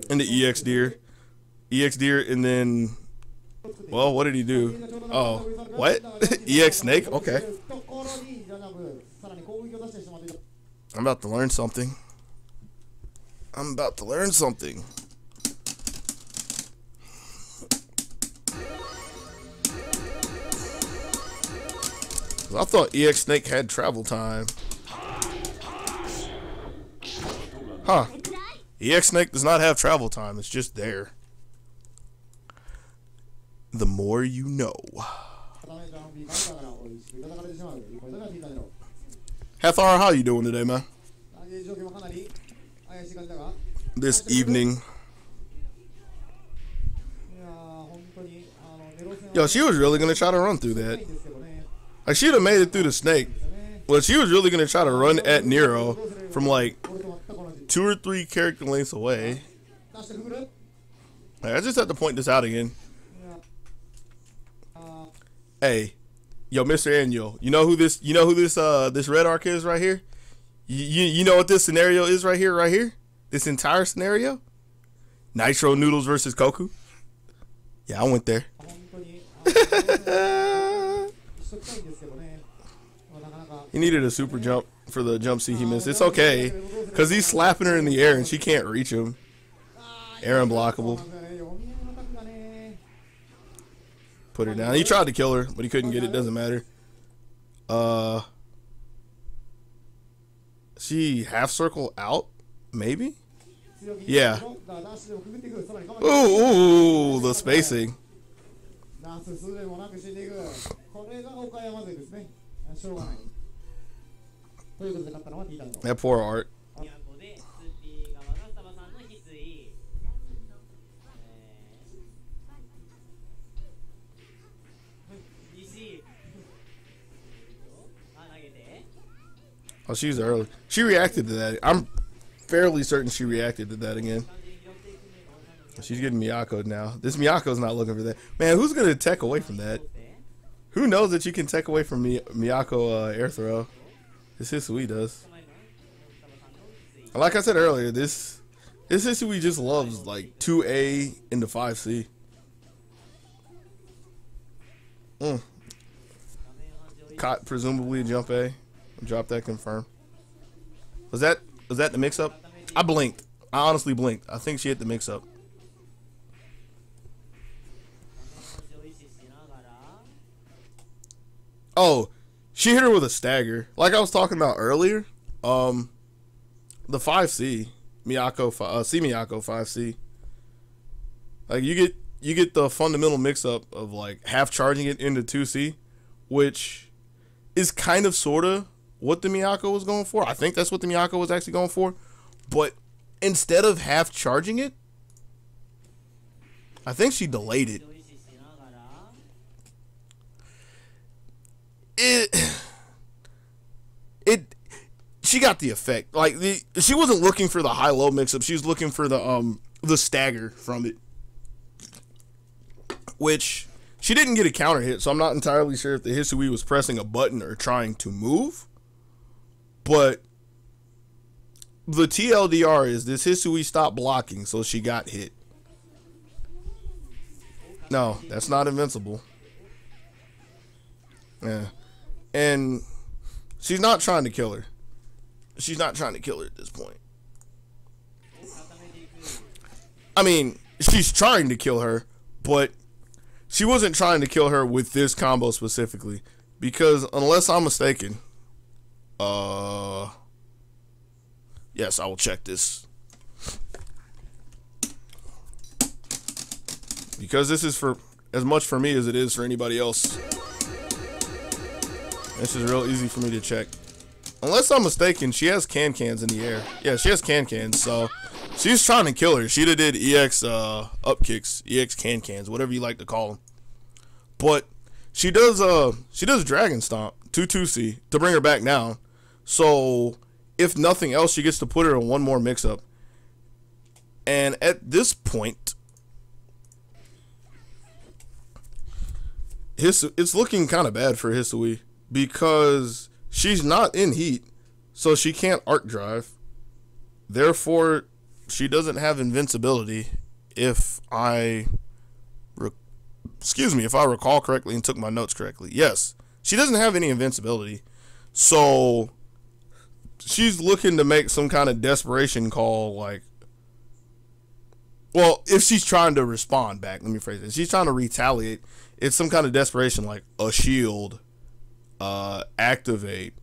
And the EX Deer. EX Deer, and then, well, what did he do? Oh, what? EX Snake? Okay. I'm about to learn something. I'm about to learn something. I thought EX Snake had travel time. Huh. EX Snake does not have travel time. It's just there. The more you know. Hathar, how you doing today, man? This evening. Yo, she was really going to try to run through that. Like, she'd have made it through the snake. Well, she was really going to try to run at Nero from like 2 or 3 character lengths away. I just have to point this out again. Hey, yo, Mr. Annual, you know who this this red arc is right here? You know what this scenario is right here? This entire scenario? Nitro Noodles versus Koku? Yeah, I went there. He needed a super jump for the jump C he missed. It's okay, because he's slapping her in the air and she can't reach him. Air unblockable. Put her down. He tried to kill her, but he couldn't get it. Doesn't matter. She half circle out? Maybe? Yeah. Ooh, the spacing. That poor Art. Oh, she's early. She reacted to that. I'm fairly certain she reacted to that again. She's getting Miyako now. This Miyako's not looking for that. Man, who's going to tech away from that? Who knows that you can tech away from Miyako air throw? This Hisui does. Like I said earlier, this Hisui just loves like 2A into 5C. Caught presumably jump A. Drop that confirm. Was that the mix up? I blinked. I honestly blinked. I think she hit the mix up. Oh, she hit her with a stagger. Like I was talking about earlier. The 5C Miyako C Miyako 5C. Like you get the fundamental mix up of like half charging it into 2C, which is kind of sorta what the Miyako was going for. I think that's what the Miyako was actually going for. But instead of half charging it, I think she delayed it. She got the effect. Like she wasn't looking for the high-low mix-up. She was looking for the stagger from it, which she didn't get a counter hit. So I'm not entirely sure if the Hisui was pressing a button or trying to move. But the TLDR is this Hisui stopped blocking, so she got hit. No, that's not invincible. Yeah. And she's not trying to kill her. She's not trying to kill her at this point. I mean, she's trying to kill her, but she wasn't trying to kill her with this combo specifically. Because unless I'm mistaken, yes, I will check this. Because this is for as much for me as it is for anybody else. This is real easy for me to check. Unless I'm mistaken, she has cans in the air. Yeah, she has cans, so she's trying to kill her. She'd have did EX up kicks, EX cans, whatever you like to call them. But she does Dragon Stomp, 2-2C, to bring her back down. So if nothing else, she gets to put her in one more mix-up. And at this point, it's looking kind of bad for Hisui because she's not in heat, so she can't arc drive. Therefore, she doesn't have invincibility. If I recall correctly and took my notes correctly, yes, she doesn't have any invincibility. So she's looking to make some kind of desperation call, like, well, if she's trying to respond back, let me phrase it. If she's trying to retaliate, it's some kind of desperation, like a shield, activate,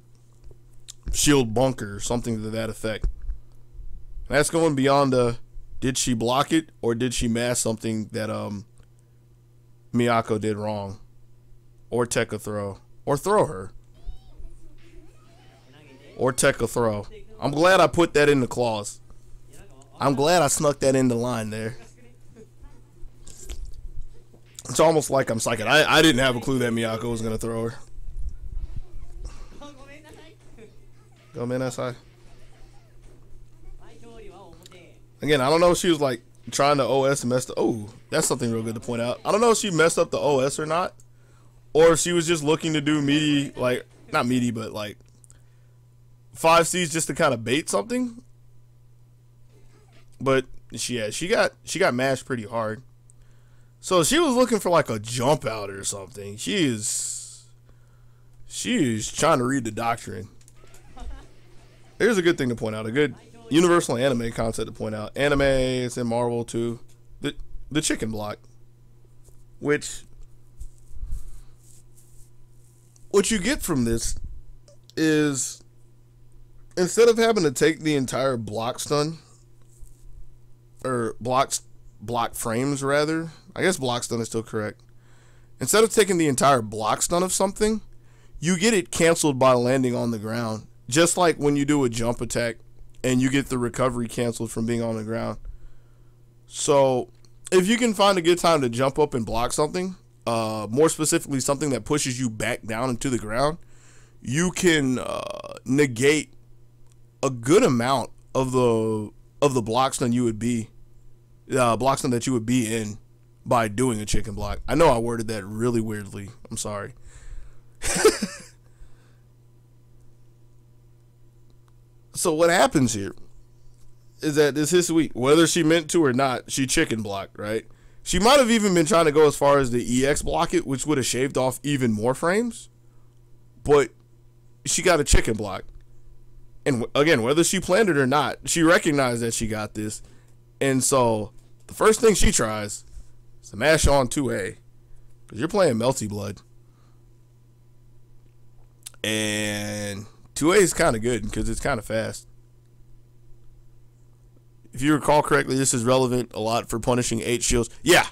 shield bunker, something to that effect. And that's going beyond did she block it or did she mask something that Miyako did wrong, or tech a throw, or throw her, or tech a throw. I'm glad I put that in the clause. I'm glad I snuck that in the line there. It's almost like I'm psychic. I didn't have a clue that Miyako was gonna throw her. Go man, that's high. Again, I don't know if she was like trying to OS and messed up. Oh, that's something real good to point out. I don't know if she messed up the OS or not, or if she was just looking to do meaty, like not meaty, but like 5Cs just to kind of bait something. But she got mashed pretty hard. So she was looking for like a jump out or something. She is trying to read the doctrine. Here's a good thing to point out, a good universal anime concept to point out. Anime, it's in Marvel too. The chicken block. Which what you get from this is instead of having to take the entire block stun, or block frames rather, I guess block stun is still correct. Instead of taking the entire block stun of something, you get it canceled by landing on the ground. Just like when you do a jump attack and you get the recovery canceled from being on the ground. So if you can find a good time to jump up and block something, more specifically something that pushes you back down into the ground, you can negate a good amount of the block stun you would be block stun that you would be in by doing a chicken block. I know I worded that really weirdly. I'm sorry. So what happens here is that this Hisui, whether she meant to or not, she chicken blocked, right? She might have even been trying to go as far as the EX block it, which would have shaved off even more frames. But she got a chicken block. And again, whether she planned it or not, she recognized that she got this. And so the first thing she tries is to mash on 2A. Because you're playing Melty Blood. And 2A is kind of good because it's kind of fast. If you recall correctly, this is relevant a lot for punishing 8 shields. Yeah.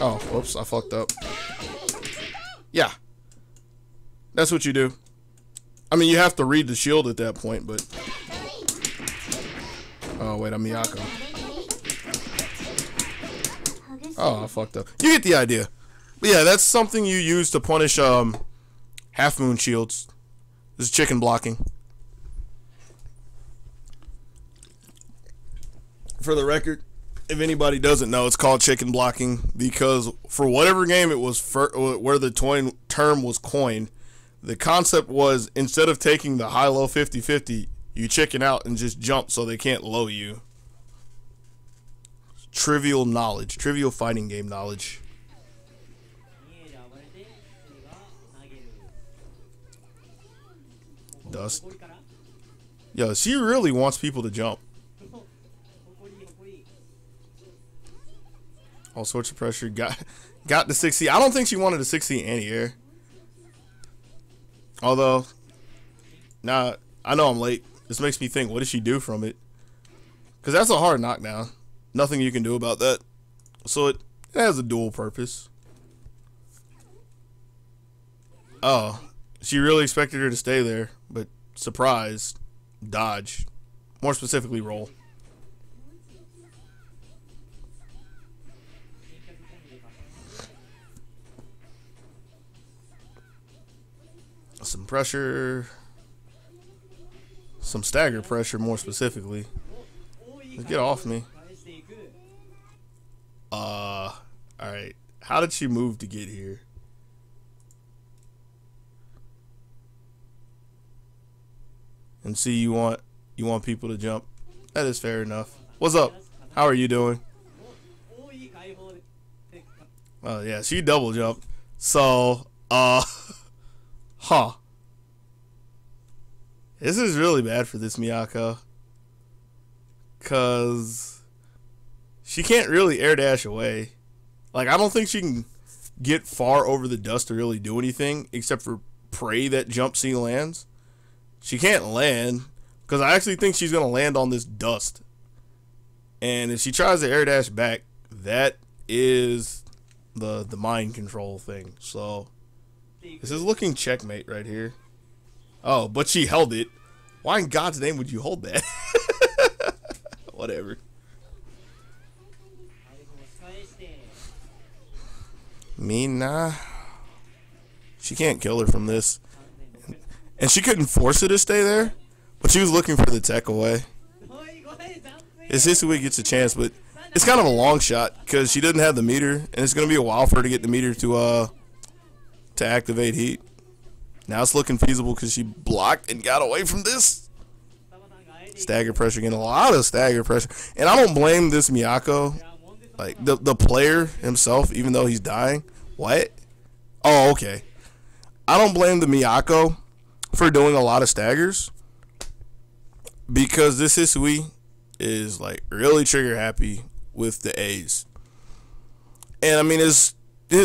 Oh, whoops, I fucked up. Yeah. That's what you do. I mean, you have to read the shield at that point, but... Oh, wait, I'm Miyako. Oh, I fucked up. You get the idea. But yeah, that's something you use to punish half moon shields. This is chicken blocking. For the record, if anybody doesn't know, it's called chicken blocking because for whatever game it was where the term was coined, the concept was instead of taking the high-low 50-50, you chicken out and just jump so they can't low you. Trivial knowledge. Trivial fighting game knowledge. Dust. Yo, she really wants people to jump. All sorts of pressure. Got the 6C. I don't think she wanted a 6C anti-air. Although, nah, I know I'm late. This makes me think, what did she do from it? Because that's a hard knockdown. Nothing you can do about that. So it has a dual purpose. Oh, she really expected her to stay there, but surprise, dodge. More specifically, roll. Some pressure. Some stagger pressure, more specifically. Let's get off me. Alright. How did she move to get here? And see, you want people to jump. That is fair enough. What's up? How are you doing? Oh yeah, she double jumped. So, huh. This is really bad for this Miyako. Cause she can't really air dash away. Like, I don't think she can get far over the dust to really do anything except for pray that jump C lands. She can't land because I actually think she's gonna land on this dust. And if she tries to air dash back, that is the mind control thing. So this is looking checkmate right here. Oh, but she held it. Why in God's name would you hold that? Whatever. Me, nah. She can't kill her from this. And she couldn't force her to stay there, but she was looking for the tech away. It's Hisui gets a chance, but it's kind of a long shot because she doesn't have the meter, and it's going to be a while for her to get the meter to activate heat. Now it's looking feasible because she blocked and got away from this. Stagger pressure, getting a lot of stagger pressure. And I don't blame this Miyako, like the player himself, even though he's dying. What? Oh, okay. I don't blame the Miyako for doing a lot of staggers because this Hisui is like really trigger happy with the A's. And I mean, it's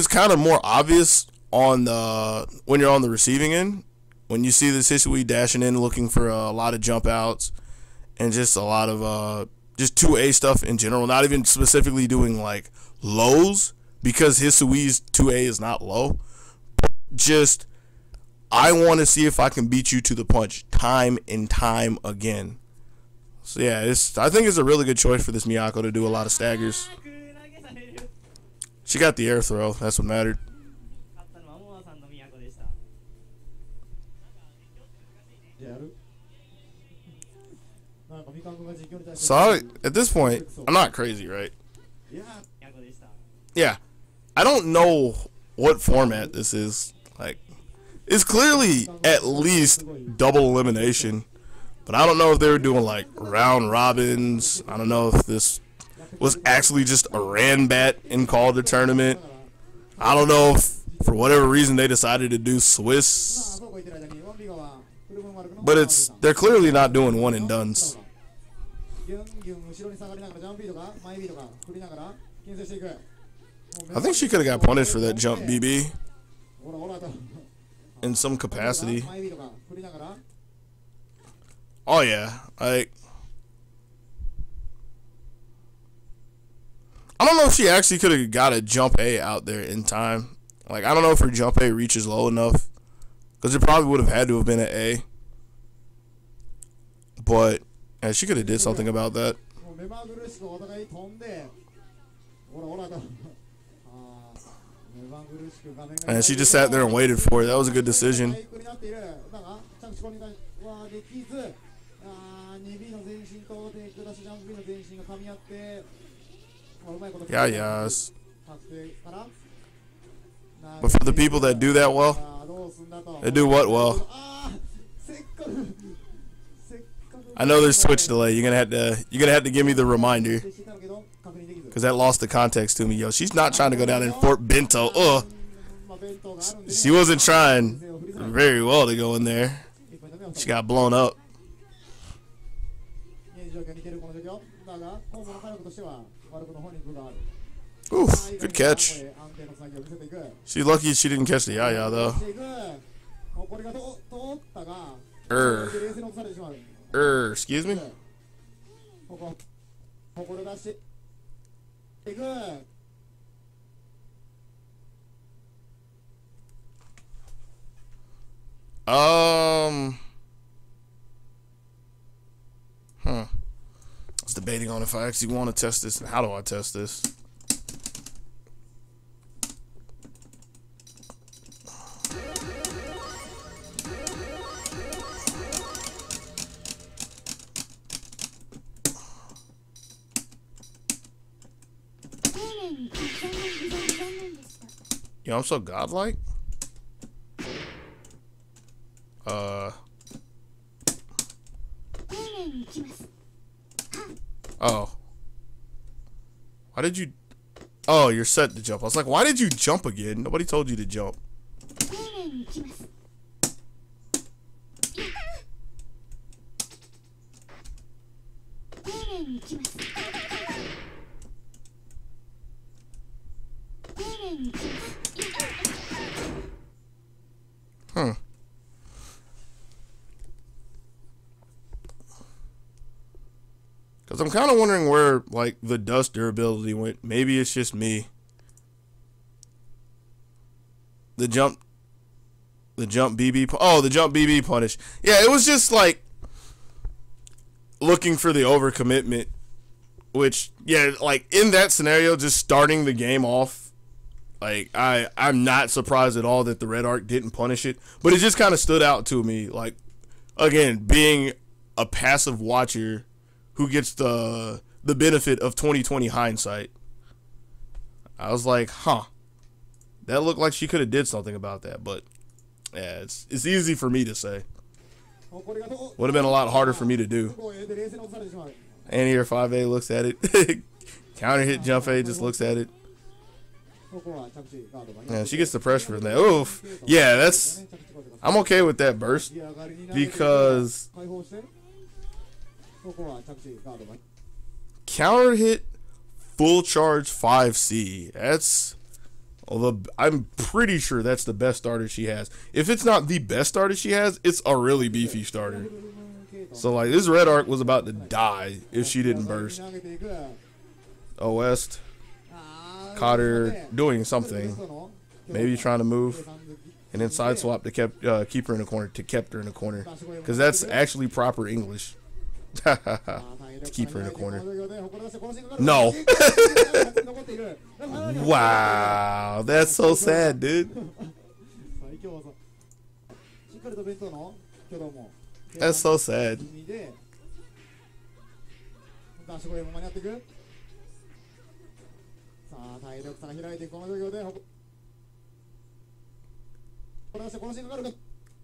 kind of more obvious on the when you're on the receiving end, when you see this Hisui dashing in looking for a lot of jump outs and just a lot of just 2A stuff in general, not even specifically doing like lows because Hisui's 2A is not low. Just I want to see if I can beat you to the punch time and time again. So yeah, I think it's a really good choice for this Miyako to do a lot of staggers. She got the air throw, that's what mattered. So at this point, I'm not crazy, right? Yeah. I don't know what format this is. Like, it's clearly at least double elimination. But I don't know if they were doing like round robins. I don't know if this was actually just a Ranbat and called the tournament. I don't know if for whatever reason they decided to do Swiss. But they're clearly not doing one and dones. I think she could have got punished for that jump BB in some capacity. Oh yeah, like I don't know if she actually could have got a jump A out there in time. Like I don't know if her jump A reaches low enough because it probably would have had to have been an A. But yeah, she could have did something about that. And she just sat there and waited for it. That was a good decision. Yeah, yes. But for the people that do that well, they do what well? I know there's Twitch delay. You're gonna have to give me the reminder because that lost the context to me. Yo, she's not trying to go down in Fort Bento. Ugh. She wasn't trying very well to go in there. She got blown up. Oof, good catch. She's lucky she didn't catch the yaya though. Excuse me? I was debating on if I actually want to test this and how do I test this. Yo, I'm so godlike. Oh. Why did you... Oh, you're set to jump. I was like, why did you jump again? Nobody told you to jump. Huh. Because I'm kind of wondering where, like, the dust durability went. Maybe it's just me. The jump BB... Oh, the jump BB punish. Yeah, it was just, like, looking for the overcommitment. Which, yeah, like, in that scenario, just starting the game off, like, I'm not surprised at all that the red arc didn't punish it. But it just kind of stood out to me. Like, again, being a passive watcher who gets the benefit of 2020 hindsight. I was like, huh. That looked like she could have did something about that, but yeah, it's easy for me to say. Would have been a lot harder for me to do. And here 5A looks at it. Counter hit jump A just looks at it. Yeah, she gets the pressure from that. Oof. Yeah, that's... I'm okay with that burst because... Counter hit full charge 5C. That's... Although I'm pretty sure that's the best starter she has. If it's not the best starter she has, it's a really beefy starter. So, like, this red arc was about to die if she didn't burst. OS caught her doing something. Maybe trying to move. And then side swap to keep her in the corner. To kept her in the corner. Because that's actually proper English. To keep her in the corner. No. Wow. That's so sad, dude. That's so sad.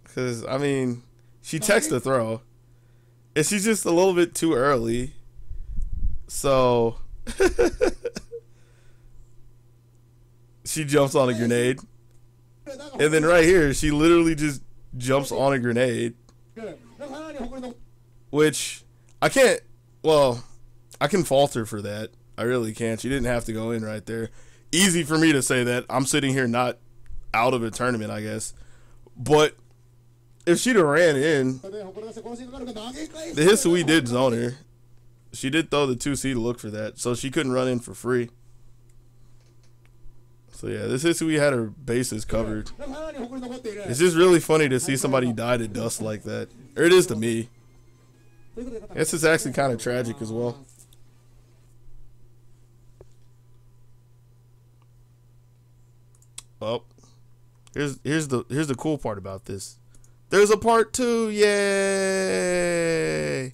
Because, I mean, she techs the throw. And she's just a little bit too early. So, she jumps on a grenade. And then right here, she literally just jumps on a grenade. Which, I can't, well, I can fault her for that. I really can't. She didn't have to go in right there. Easy for me to say that. I'm sitting here not out of a tournament, I guess. But if she'd have ran in, the Hisui did zone her. She did throw the 2C to look for that, so she couldn't run in for free. So yeah, this Hisui had her bases covered. It's just really funny to see somebody die to dust like that. Or it is to me. This is actually kind of tragic as well. Well, here's the cool part about this. There's a part 2, yay!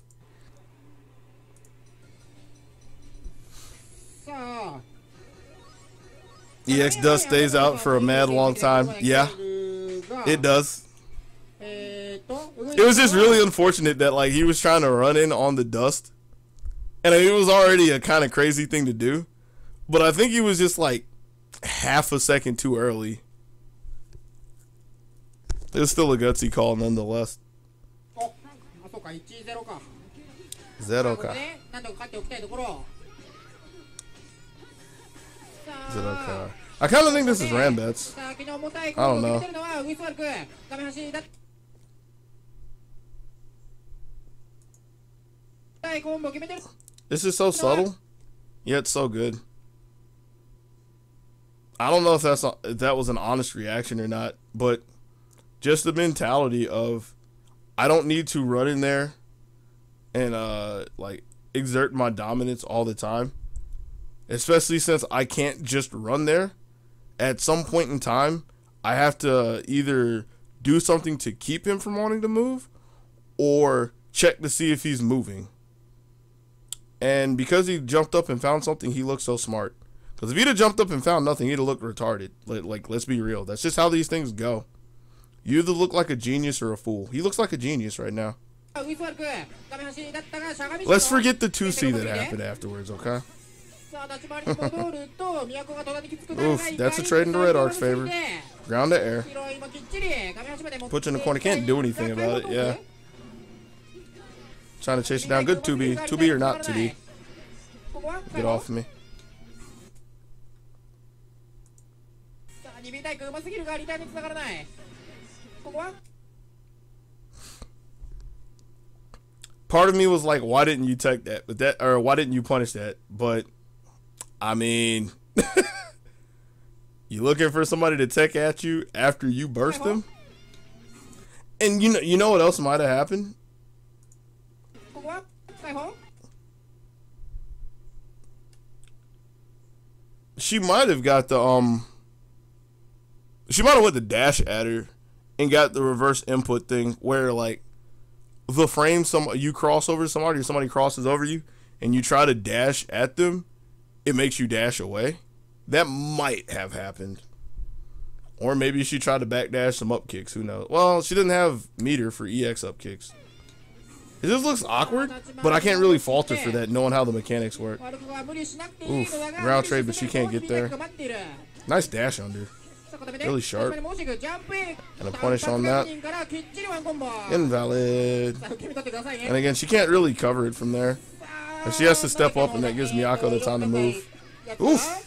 EX dust stays out for a mad long time. Yeah, it does. It was just really unfortunate that, like, he was trying to run in on the dust. And it was already a kind of crazy thing to do. But I think he was just, like, half a second too early. It was still a gutsy call nonetheless. Is it okay? I kind of think this is Rambets. I don't know. This is so subtle, yet so good. I don't know if that was an honest reaction or not, but just the mentality of I don't need to run in there and like exert my dominance all the time, especially since I can't just run there. At some point in time, I have to either do something to keep him from wanting to move or check to see if he's moving. And because he jumped up and found something, he looked so smart. Because if he'd have jumped up and found nothing, he'd have looked retarded. Like, let's be real. That's just how these things go. You either look like a genius or a fool. He looks like a genius right now. Let's forget the 2C that happened afterwards, okay? Oof, that's a trade into Red Arc's favor. Ground to air. Put you in the corner. Can't do anything about it, yeah. Trying to chase you down. Good 2B. 2B or not 2B. Get off of me. Part of me was like, why didn't you take that? But that, or why didn't you punish that? But I mean, you looking for somebody to tech at you after you burst them? And you know what else might have happened? She might have got the she might have went the dash at her and got the reverse input thing where like the frame you cross over somebody or somebody crosses over you and you try to dash at them, it makes you dash away. That might have happened. Or maybe she tried to backdash some up kicks, who knows. Well, she didn't have meter for EX up kicks. It just looks awkward, but I can't really fault her for that, knowing how the mechanics work. Oof, ground trade, but she can't get there. Nice dash under. Really sharp. And a punish on that. Invalid. And again, she can't really cover it from there. And she has to step up, and that gives Miyako the time to move. Oof.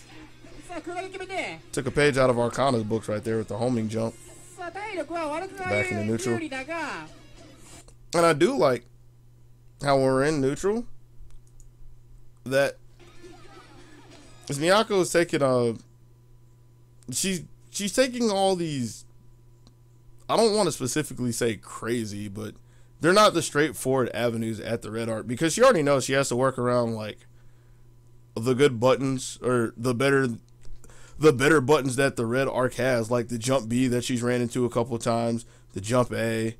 Took a page out of Arcana's books right there with the homing jump. Back into neutral. And I do like how we're in neutral, that Miyako is taking she's taking all these, I don't want to specifically say crazy, but they're not the straightforward avenues at the Red Arc, because she already knows she has to work around like the good buttons or the better buttons that the Red Arc has, like the jump B that she's ran into a couple of times, the jump A,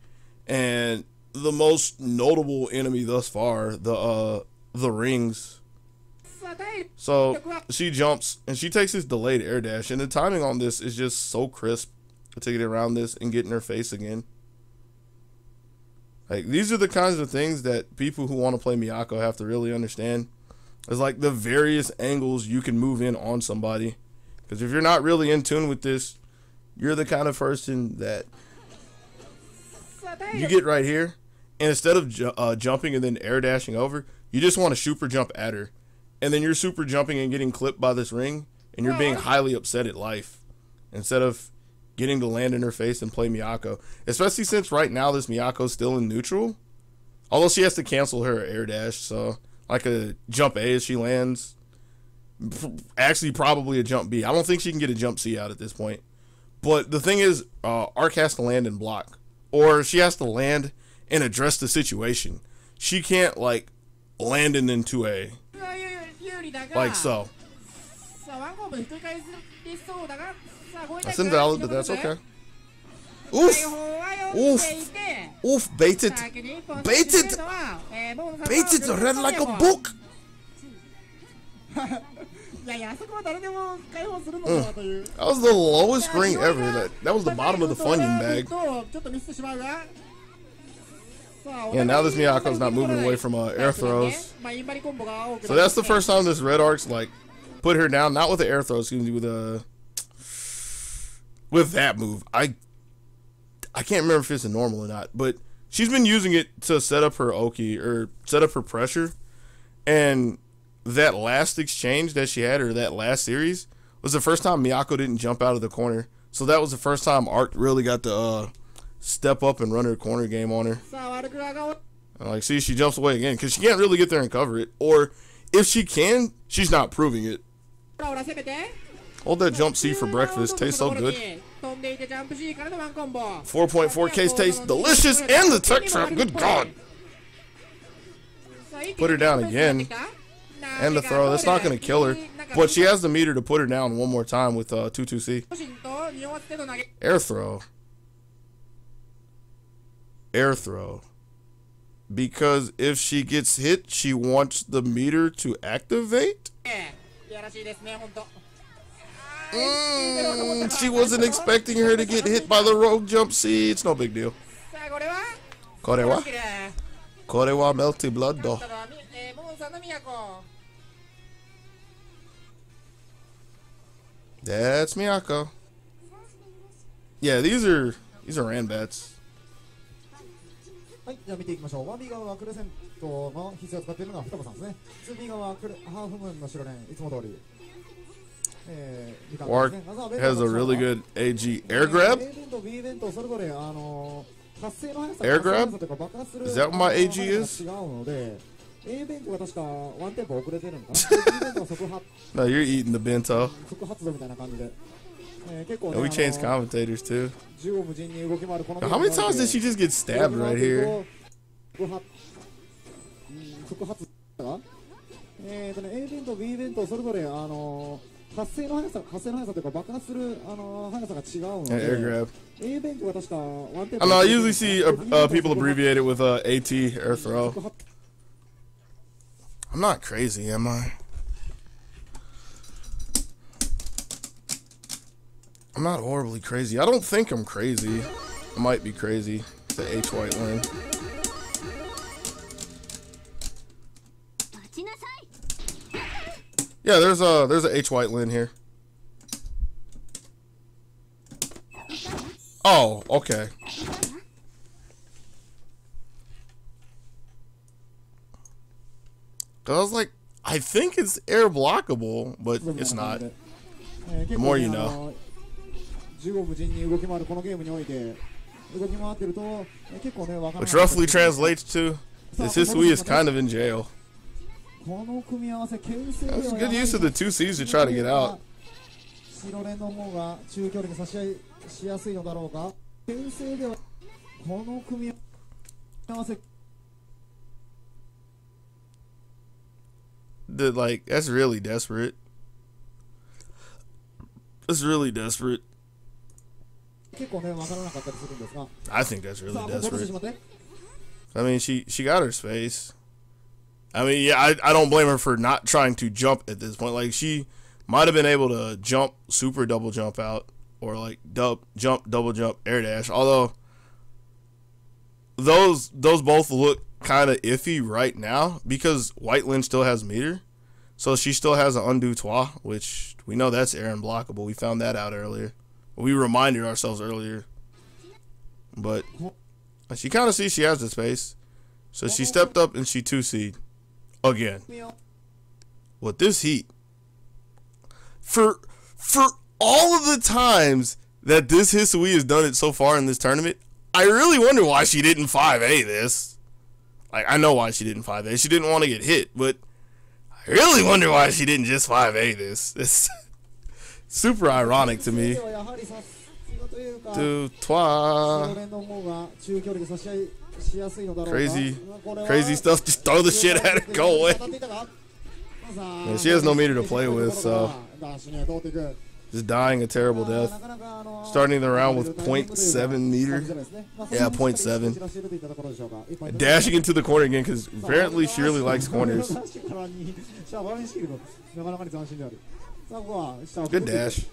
and the most notable enemy thus far, the rings. So she jumps and she takes this delayed air dash, and the timing on this is just so crisp to get around this and get in her face again. Like, these are the kinds of things that people who want to play Miyako have to really understand. It's like the various angles you can move in on somebody, because if you're not really in tune with this, you're the kind of person that you get right here, and instead of jumping and then air dashing over, you just want to super jump at her. And then you're super jumping and getting clipped by this ring, and you're being highly upset at life instead of getting to land in her face and play Miyako. Especially since right now this Miyako's still in neutral. Although she has to cancel her air dash, so like a jump A as she lands. Actually, probably a jump B. I don't think she can get a jump C out at this point. But the thing is, Arc has to land and block. Or she has to land and address the situation. She can't, like, land and into A. Like so. That's invalid, but that's okay. Oof! Oof! Oof! Baited! Baited! Baited! Read like a book! That was the lowest ring ever. That was the bottom of the Funyun bag. Yeah, now this Miyako's not moving away from air throws. So that's the first time this Red Arc's like put her down, not with the air throws, excuse me, with that move. I can't remember if it's a normal or not, but she's been using it to set up her Oki or set up her pressure, and that last exchange that she had, or that last series, was the first time Miyako didn't jump out of the corner. So that was the first time Arc really got to step up and run her corner game on her. And like, see, she jumps away again because she can't really get there and cover it. Or if she can, she's not proving it. Hold that jump C for breakfast. Tastes so good. 4.4K tastes delicious. And the tech trap. Good God. Put her down again. And the throw. That's not going to kill her. But she has the meter to put her down one more time with 2-2C. Air throw. Air throw. Because if she gets hit, she wants the meter to activate? She wasn't expecting her to get hit by the rogue jump C. It's no big deal. Korewa? Korewa Melty Blood though. That's Miyako. Yeah, these are Ranbats. はい、じゃあ見ていきましょう。1B 側はクレセントの必須を使っているのは双子さんですね。2B 側はハーフムーンの白レーン、いつも通り。Arc has a really good AG air grab. Air grab? Is that what my AG is? No, you're eating the bento. And we changed commentators too. Now, how many times did she just get stabbed right here? Air grab. I know, I usually see people abbreviate it with AT, air throw. I'm not crazy, am I? I'm not horribly crazy. I don't think I'm crazy. I might be crazy. The H white lane. Yeah, there's a H white lane here. Oh, okay. Cause I was like, I think it's air blockable, but it's not. The more you know. Which roughly translates to, this Hisui is kind of in jail. That's a good use of the 2Cs to try to get out. Like, that's really desperate. That's really desperate. I think that's really desperate. I mean, she got her space. I mean, yeah, I don't blame her for not trying to jump at this point. Like, she might have been able to jump, super double jump out, or like jump, double jump, air dash. Although those both look kind of iffy right now because White Lynn still has meter, so she still has an undo twa, which we know that's air unblockable. We found that out earlier. We reminded ourselves earlier, but she kind of sees she has the space, so she stepped up and she 2C'd again. With this heat, for all of the times that this Hisui has done it so far in this tournament, I really wonder why she didn't 5A this. Like, I know why she didn't 5A. She didn't want to get hit, but I really wonder why she didn't just 5A this. It's super ironic to me. Deux, trois. Crazy stuff. Just throw the shit at her. Go away. Yeah, she has no meter to play with, so just dying a terrible death. Starting the round with 0.7 meter. Yeah, 0.7. Dashing into the corner again because apparently she really likes corners. Good dash.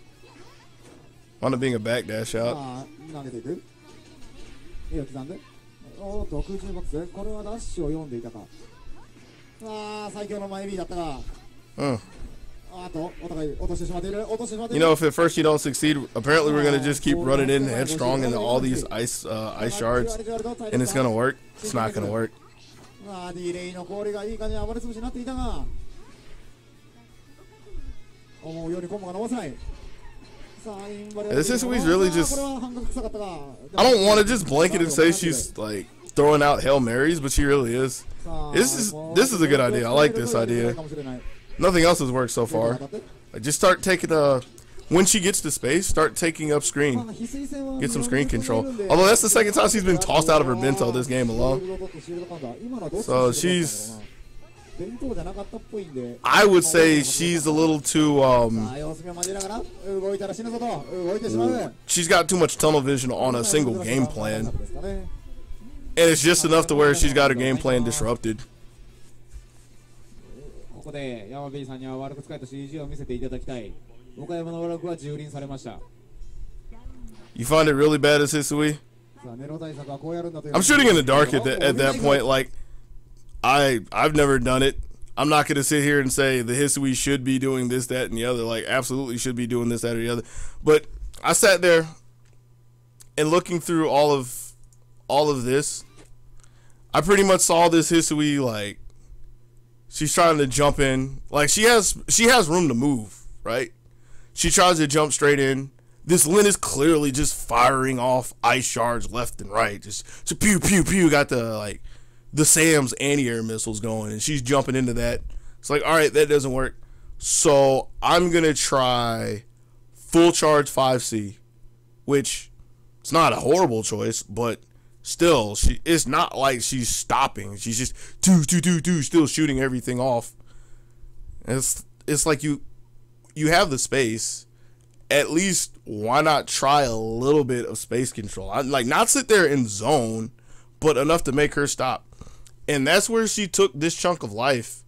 Wound up being a back dash out. You know, if at first you don't succeed, apparently we're gonna just keep running in headstrong into all these ice shards, and it's gonna work. It's not gonna work. 思うようにコンボが伸ばせない。 This is we's really just. I don't want to just blanket and say she's like throwing out Hail Marys, but she really is. This is a good idea. I like this idea. Nothing else has worked so far. Like, just start taking when she gets to space, start taking up screen. Get some screen control. Although that's the second time she's been tossed out of her bento this game alone. So she's. I would say she's a little too she's got too much tunnel vision on a single game plan, and it's just enough to where she's got her game plan disrupted. You find it really bad as Hisui? I'm shooting in the dark at that point. Like, I've never done it. I'm not gonna sit here and say the Hisui should be doing this, that, and the other. Like, absolutely should be doing this, that, or the other. But I sat there and looking through all of this, I pretty much saw this Hisui, like, she's trying to jump in. Like, she has room to move, right? She tries to jump straight in. This Lin is clearly just firing off ice shards left and right. Just pew pew pew. Got the Sam's anti-air missiles going, and she's jumping into that. It's like, all right, that doesn't work. So I'm going to try full charge 5C, which it's not a horrible choice, but still, it's not like she's stopping. She's just still shooting everything off. And it's like you have the space. At least why not try a little bit of space control? Like, not sit there in zone, but enough to make her stop. And that's where she took this chunk of life,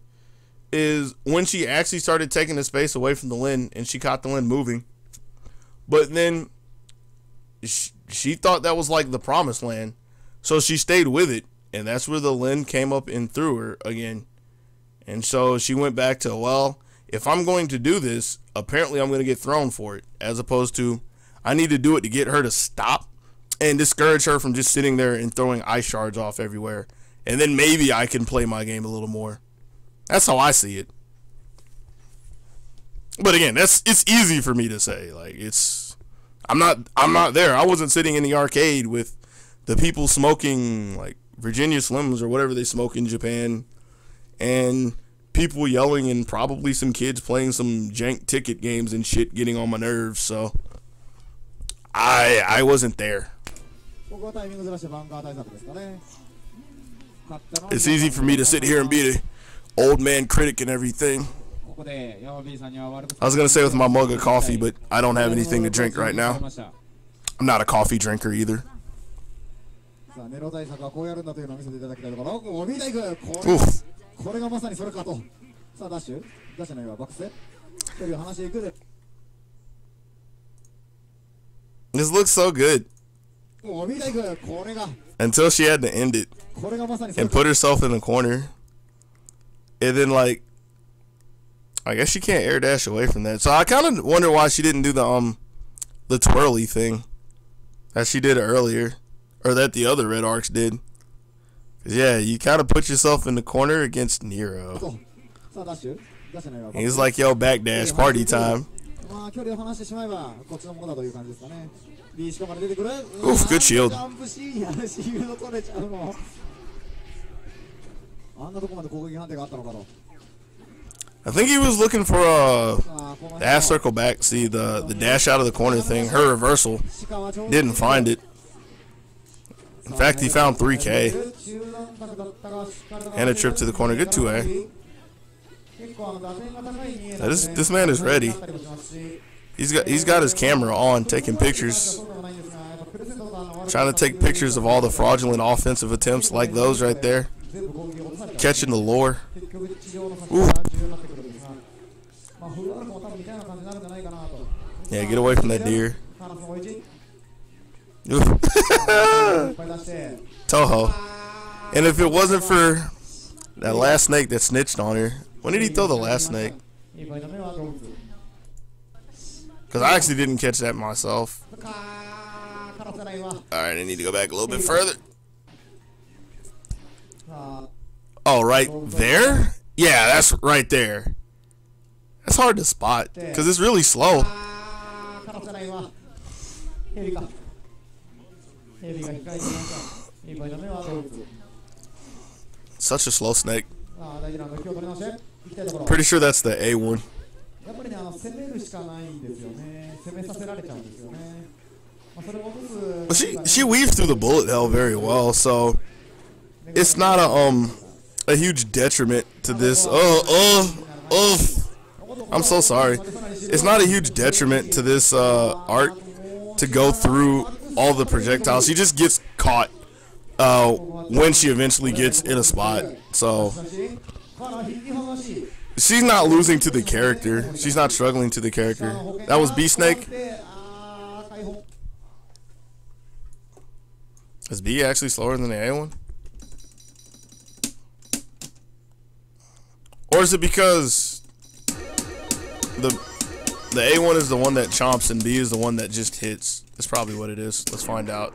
is when she actually started taking the space away from the Lin, and she caught the Lin moving. But then she thought that was like the promised land, so she stayed with it, and that's where the Lin came up and threw her again. And so she went back to, well, if I'm going to do this, apparently I'm going to get thrown for it, as opposed to I need to do it to get her to stop and discourage her from just sitting there and throwing ice shards off everywhere. And then maybe I can play my game a little more. That's how I see it. But again, it's easy for me to say. Like, I'm not there. I wasn't sitting in the arcade with the people smoking like Virginia Slims or whatever they smoke in Japan, and people yelling, and probably some kids playing some jank ticket games and shit, getting on my nerves. So I wasn't there. It's easy for me to sit here and be the old man critic and everything. I was going to say with my mug of coffee, but I don't have anything to drink right now. I'm not a coffee drinker either. Oof. This looks so good. Until she had to end it and put herself in the corner. And then, like, I guess she can't air dash away from that. So I kind of wonder why she didn't do the twirly thing that she did earlier, or that the other Red Arcs did. 'Cause yeah, you kind of put yourself in the corner against Nero. He's like, yo, backdash, party time. Oof, good shield. I think he was looking for the half circle back. See, the dash out of the corner thing, her reversal. Didn't find it. In fact, he found 3K. And a trip to the corner. Good 2A. Now this man is ready. He's got his camera on, taking pictures. Trying to take pictures of all the fraudulent offensive attempts like those right there. Catching the lure. Ooh. Yeah, get away from that deer. Toho. And if it wasn't for that last snake that snitched on her, when did he throw the last snake? Because I actually didn't catch that myself. Alright, I need to go back a little bit further. Oh, right there? Yeah, that's right there. That's hard to spot because it's really slow. Such a slow snake. Pretty sure that's the A one. Well, she weaves through the bullet hell very well, so it's not a huge detriment to this. I'm so sorry. It's not a huge detriment to this art to go through all the projectiles. She just gets caught when she eventually gets in a spot. So she's not losing to the character. She's not struggling to the character. That was B Snake. Is B actually slower than the A one? Or is it because the A1 is the one that chomps and B is the one that just hits? That's probably what it is. Let's find out.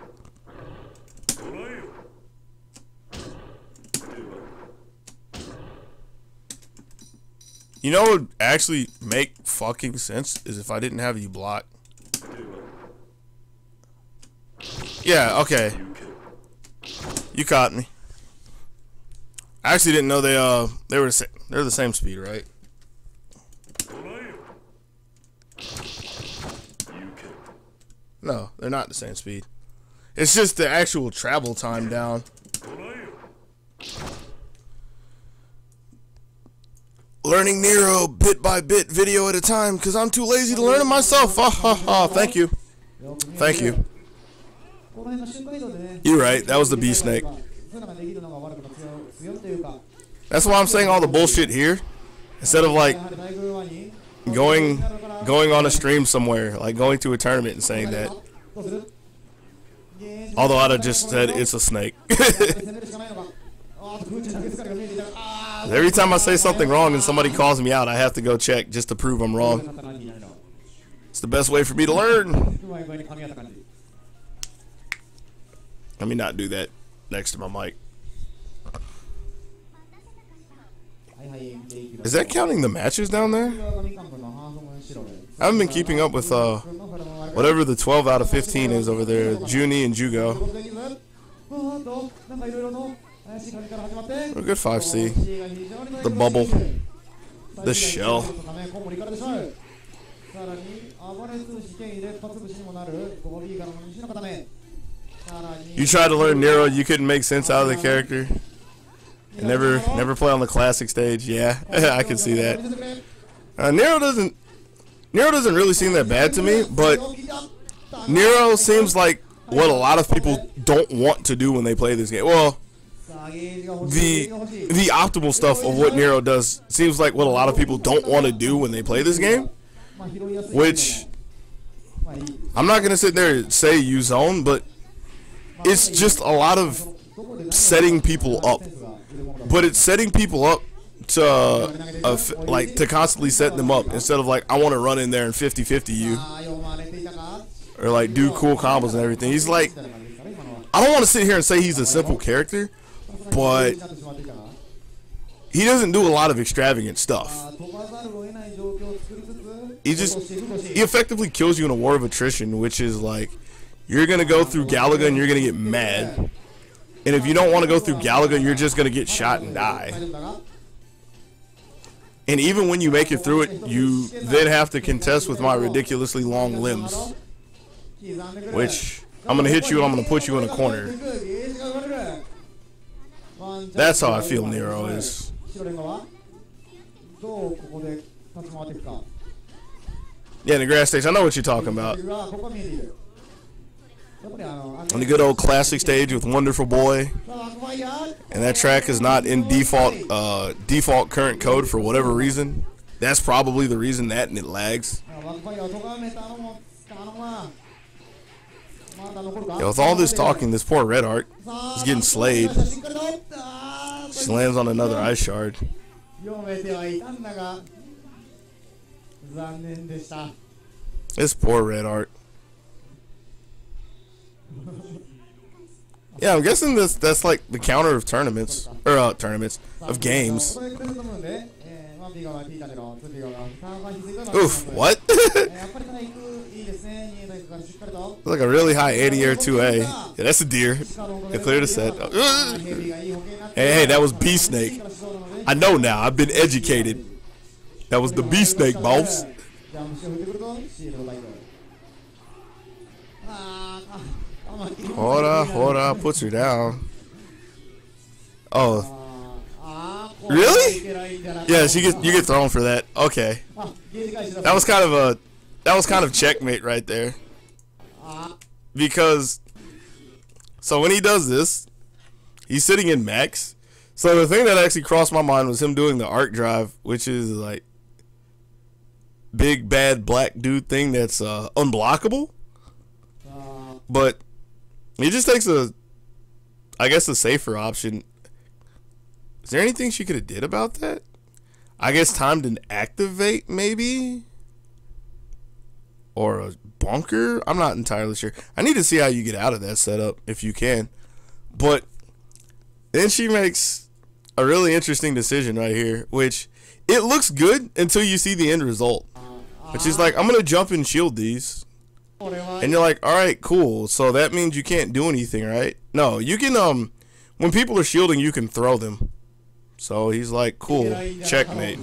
You know what would actually make fucking sense is if I didn't have you block. Yeah, okay. You caught me. I actually didn't know they're the same speed, right? No, they're not the same speed. It's just the actual travel time down. Learning Nero bit by bit, video at a time, because I'm too lazy to learn it myself. Ha ha ha. Thank you. Thank you. You're right. That was the B Snake. That's why I'm saying all the bullshit here. Instead of like going on a stream somewhere, like going to a tournament and saying that. Although I'd have just said it's a snake. Every time I say something wrong and somebody calls me out, I have to go check just to prove I'm wrong. It's the best way for me to learn. Let me not do that next to my mic. Is that counting the matches down there? I haven't been keeping up with whatever the 12 out of 15 is over there. Junie and Jugo. A good 5C. The bubble. The shell. You tried to learn Nero, you couldn't make sense out of the character. And never play on the classic stage. Yeah, I can see that. Nero doesn't really seem that bad to me, but Nero seems like what a lot of people don't want to do when they play this game. Well, the optimal stuff of what Nero does seems like what a lot of people don't want to do when they play this game, which I'm not gonna sit there and say you zone, but it's just a lot of setting people up. But it's setting people up to like to constantly set them up instead of like I want to run in there and 50-50 you or like do cool combos and everything. He's like, I don't want to sit here and say he's a simple character, but he doesn't do a lot of extravagant stuff. He effectively kills you in a war of attrition, which is like you're gonna go through Galaga and you're gonna get mad. And if you don't want to go through Galaga, you're just going to get shot and die. And even when you make it through it, you then have to contest with my ridiculously long limbs. Which, I'm going to hit you and I'm going to put you in a corner. That's how I feel Nero is. Yeah, in the grass stage, I know what you're talking about. On the good old classic stage with Wonderful Boy, and that track is not in default current code for whatever reason. That's probably the reason that, and it lags. Yeah, with all this talking, this poor Red Art is getting slayed. She lands on another ice shard. This poor Red Art. Yeah, I'm guessing that's like the counter of tournaments, or of games. Oof, what? Like a really high anti-air 2A. Yeah, that's a deer. They cleared the set. Hey, that was bee snake. I know now. I've been educated. That was the bee snake, boss. Hold on. Puts her down. Oh. Really? Yeah, you get thrown for that. Okay. That was kind of checkmate right there. Because so when he does this, he's sitting in max. So the thing that actually crossed my mind was him doing the arc drive, which is like big bad black dude thing that's unblockable. But he just takes a safer option. Is there anything she could have did about that? I guess time to activate, maybe? Or a bunker? I'm not entirely sure. I need to see how you get out of that setup, if you can. But then she makes a really interesting decision right here, which it looks good until you see the end result. But she's like, I'm going to jump and shield these. And you're like, all right, cool. So that means you can't do anything, right? No, you can, when people are shielding, you can throw them. So he's like, cool, checkmate.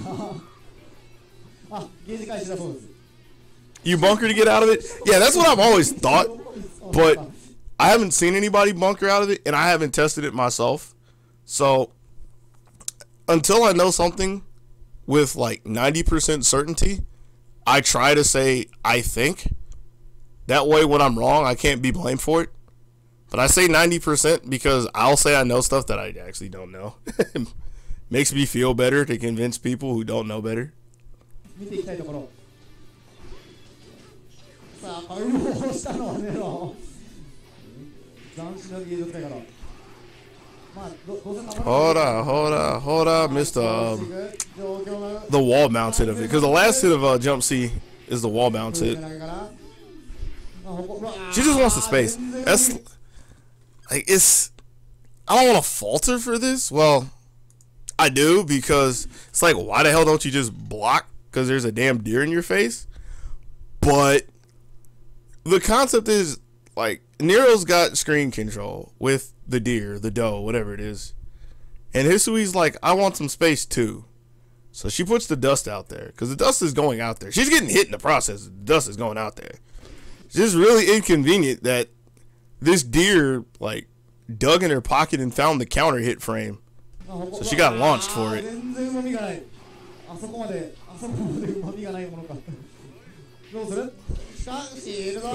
You bunker to get out of it? Yeah, that's what I've always thought. But I haven't seen anybody bunker out of it, and I haven't tested it myself. So until I know something with like 90% certainty, I try to say I think. That way when I'm wrong, I can't be blamed for it. But I say 90% because I'll say I know stuff that I actually don't know. Makes me feel better to convince people who don't know better. Hold on, Mr. The wall mount hit of it. Because the last hit of Jump C is the wall mount hit. She just wants the space. That's like, I don't want to falter for this. Well, I do, because it's like, why the hell don't you just block because there's a damn deer in your face? But the concept is, like, Nero's got screen control with the deer, the doe, whatever it is. And Hisui's like, I want some space too. So she puts the dust out there, because the dust is going out there. She's getting hit in the process. The dust is going out there. It's just really inconvenient that this deer, like, dug in her pocket and found the counter hit frame. So she got launched for it.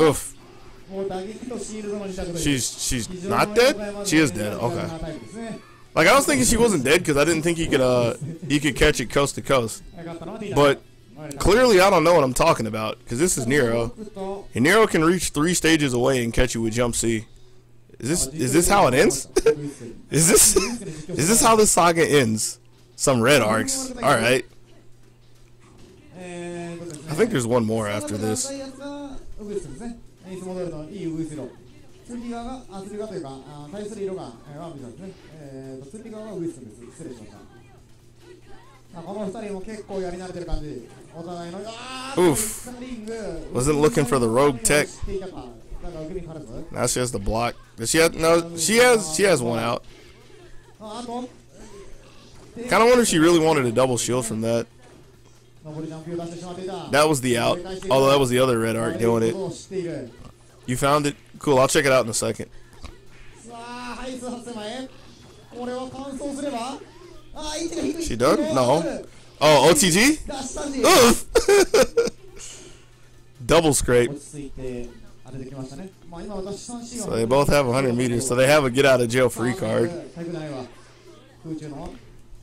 Oof. She's not dead? She is dead. Okay. Like, I was thinking she wasn't dead because I didn't think he could catch it coast to coast. But clearly I don't know what I'm talking about, because this is Nero. And Nero can reach 3 stages away and catch you with Jump C. Is this how it ends? Is this how this saga ends? Some red arcs. All right. I think there's one more after this. Oof. Wasn't looking for the rogue tech. Now she has the block. Does she have, no, she has one out. Kind of wonder if she really wanted a double shield from that. That was the out. Although that was the other red arc doing it. You found it? Cool, I'll check it out in a second. She done? No. Oh, OTG? Double scrape. So they both have 100 meters, so they have a get out of jail free card.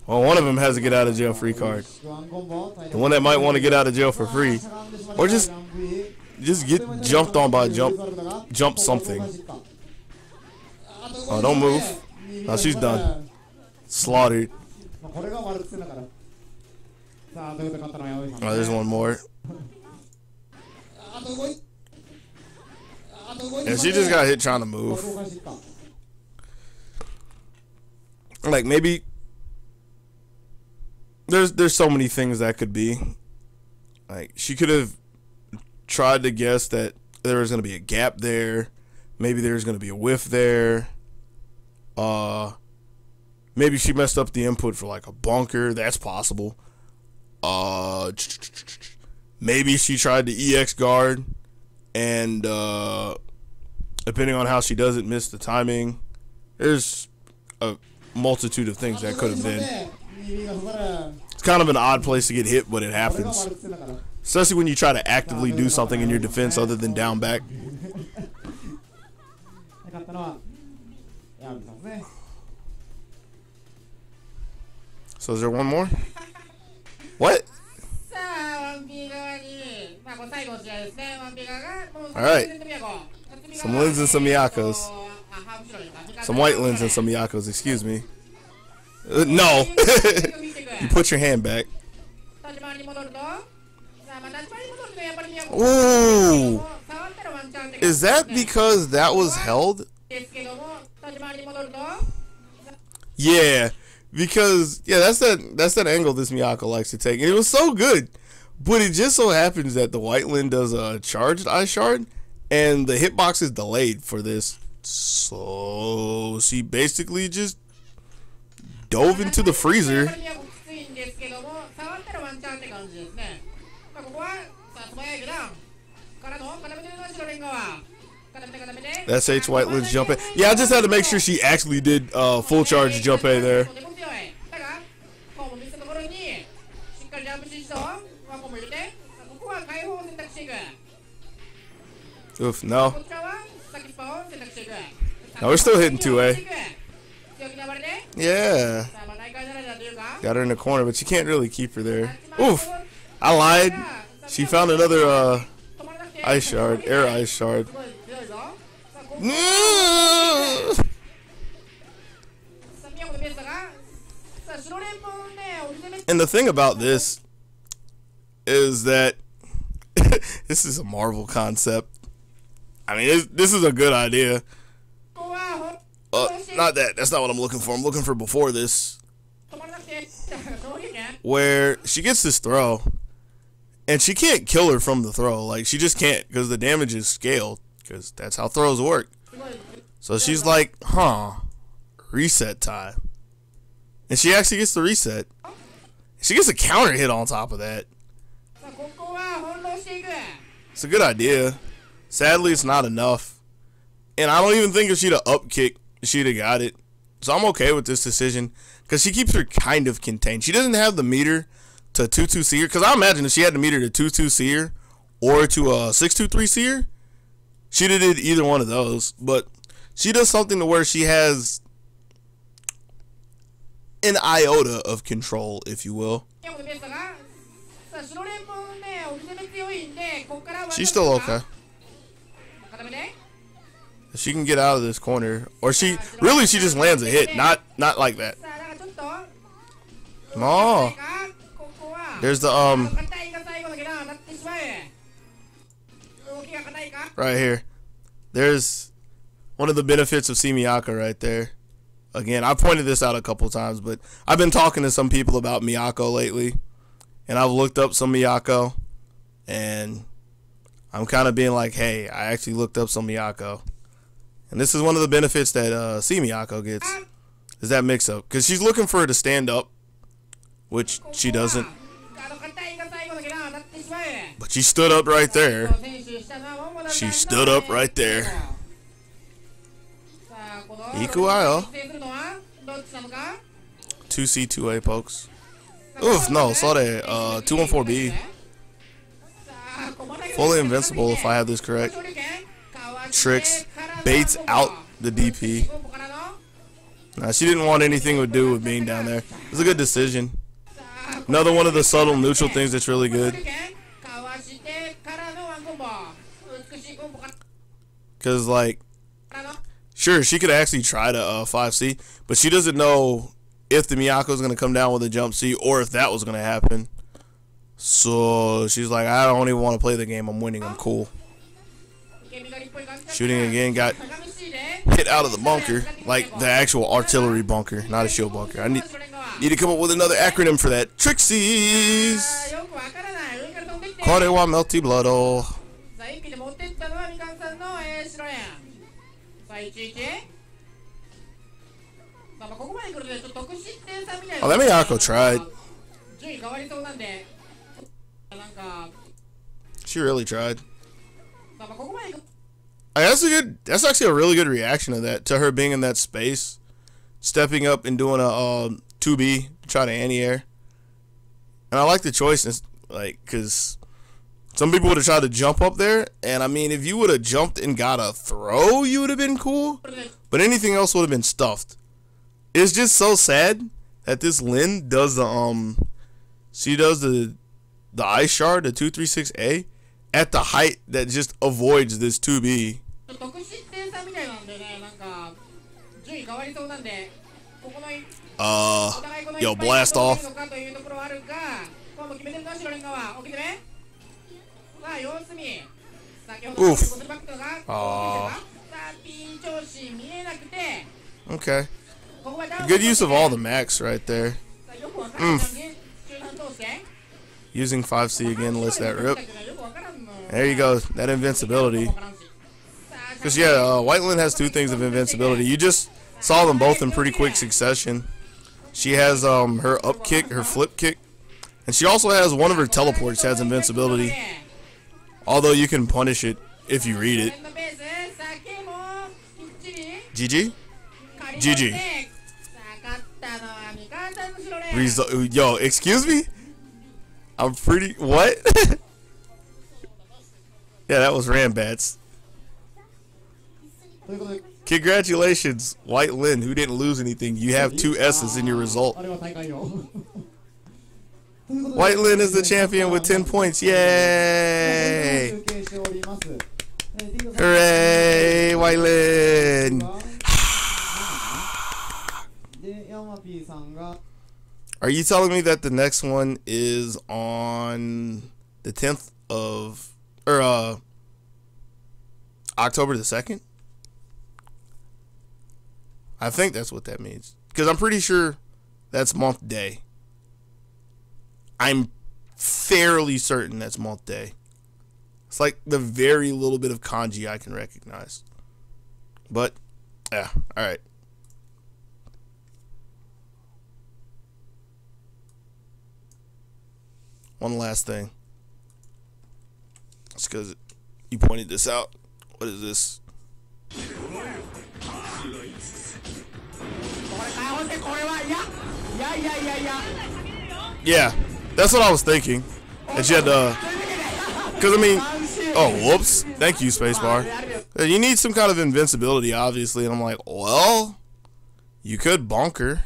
Well, one of them has a get out of jail free card. The one that might want to get out of jail for free, or just get jumped on by jump something. Oh, don't move. Oh, she's done. Slaughtered. Oh, there's one more. And she just got hit trying to move. Like, maybe there's so many things that could be. Like, she could have tried to guess that there was going to be a gap there. Maybe there's going to be a whiff there. Maybe she messed up the input for like a bunker. That's possible. Maybe she tried the EX guard and depending on how she does it, missed the timing. There's a multitude of things that could have been. It's kind of an odd place to get hit, but it happens. Especially when you try to actively do something in your defense other than down back. So is there one more? What? Alright. Some Lins and some Miyakos. Some white Lins and some Miyakos, excuse me. No. You put your hand back. Ooh. Is that because that was held? Yeah. Because that's that angle this Miyako likes to take. And it was so good. But it just so happens that the white Lin does a charged ice shard and the hitbox is delayed for this. So she basically just dove into the freezer. That's H White Lin's jump A. Yeah, I just had to make sure she actually did full charge jump A there. Oof, no. No, we're still hitting 2A. Yeah. Got her in the corner, but you can't really keep her there. Oof. I lied. She found another ice shard, air ice shard. And the thing about this is that this is a Marvel concept. I mean, this is a good idea. Not that. That's not what I'm looking for. I'm looking for before this. Where she gets this throw. And she can't kill her from the throw. Like, she just can't. Because the damage is scaled. Because that's how throws work. So she's like, reset time. And she actually gets the reset. She gets a counter hit on top of that. It's a good idea. Sadly, it's not enough. And I don't even think if she'd have up kick, she'd have got it. So I'm okay with this decision. Because she keeps her kind of contained. She doesn't have the meter to 2-2 seer. Because I imagine if she had the meter to 2-2 seer or to 6-2-3 seer, she'd have did either one of those. But she does something to where she has an iota of control, if you will. She's still okay. If she can get out of this corner, or she just lands a hit, not like that. No. There's the right here. There's one of the benefits of Miyako right there. Again, I pointed this out a couple times, but I've been talking to some people about Miyako lately, and I've looked up some Miyako, and I'm kind of being like, hey, I actually looked up some Miyako. And this is one of the benefits that Miyako gets, is that mix-up. Because she's looking for her to stand up, which she doesn't. But she stood up right there. She stood up right there. Q.A.C. 2C, 2A pokes. Oof, no, saw that. 214B. Fully invincible if I have this correct. Tricks. Baits out the DP. Nah, she didn't want anything to do with being down there. It was a good decision. Another one of the subtle neutral things that's really good. Because, like, sure, she could actually try to 5C, but she doesn't know if the Miyako is going to come down with a jump C or if that was going to happen. So she's like, I don't even want to play the game. I'm winning. I'm cool. Shooting again, got hit out of the bunker, like the actual artillery bunker, not a shield bunker. Need to come up with another acronym for that. Trixies! Q.A.C. Melty Blood. さあ、一気に持っていったのはみかんさんの、白やん。さあ、11。さあ、ここまで来るとちょっと得失点差みたいな。Oh, that Miyako tried. 順位変わりそうなんで。なんか。She really tried. さあ、ここまで。That's actually a really good reaction to that, to her being in that space, stepping up and doing a 2B, try to anti-air. And I like the choice, like, because some people would have tried to jump up there, and I mean, if you would have jumped and got a throw, you would have been cool, but anything else would have been stuffed. It's just so sad that this Lin does the, she does the ice shard, the 236A, at the height that just avoids this 2B. Yo, blast off. Oof. Okay. Good use of all the max right there. Using 5C again lets that rip. There you go. That invincibility. Because, yeah, White Lin has two things of invincibility. You just saw them both in pretty quick succession. She has her up kick, her flip kick. And she also has one of her teleports has invincibility. Although you can punish it if you read it. GG? GG. Yo, excuse me? I'm pretty... What? Yeah, that was Rambats. Congratulations, White Lin, who didn't lose anything. You have 2 S's in your result. White Lin is the champion with 10 points. Yay! Hooray, White Lin! Are you telling me that the next one is on the 10th of... or, October the 2nd? I think that's what that means. Because I'm pretty sure that's month day. I'm fairly certain that's month day. It's like the very little bit of kanji I can recognize. But, yeah, alright. One last thing. It's because you pointed this out. What is this? Yeah, that's what I was thinking. That you had to, because I mean, oh, whoops. Thank you, spacebar. You need some kind of invincibility, obviously, and I'm like, well, you could bonker.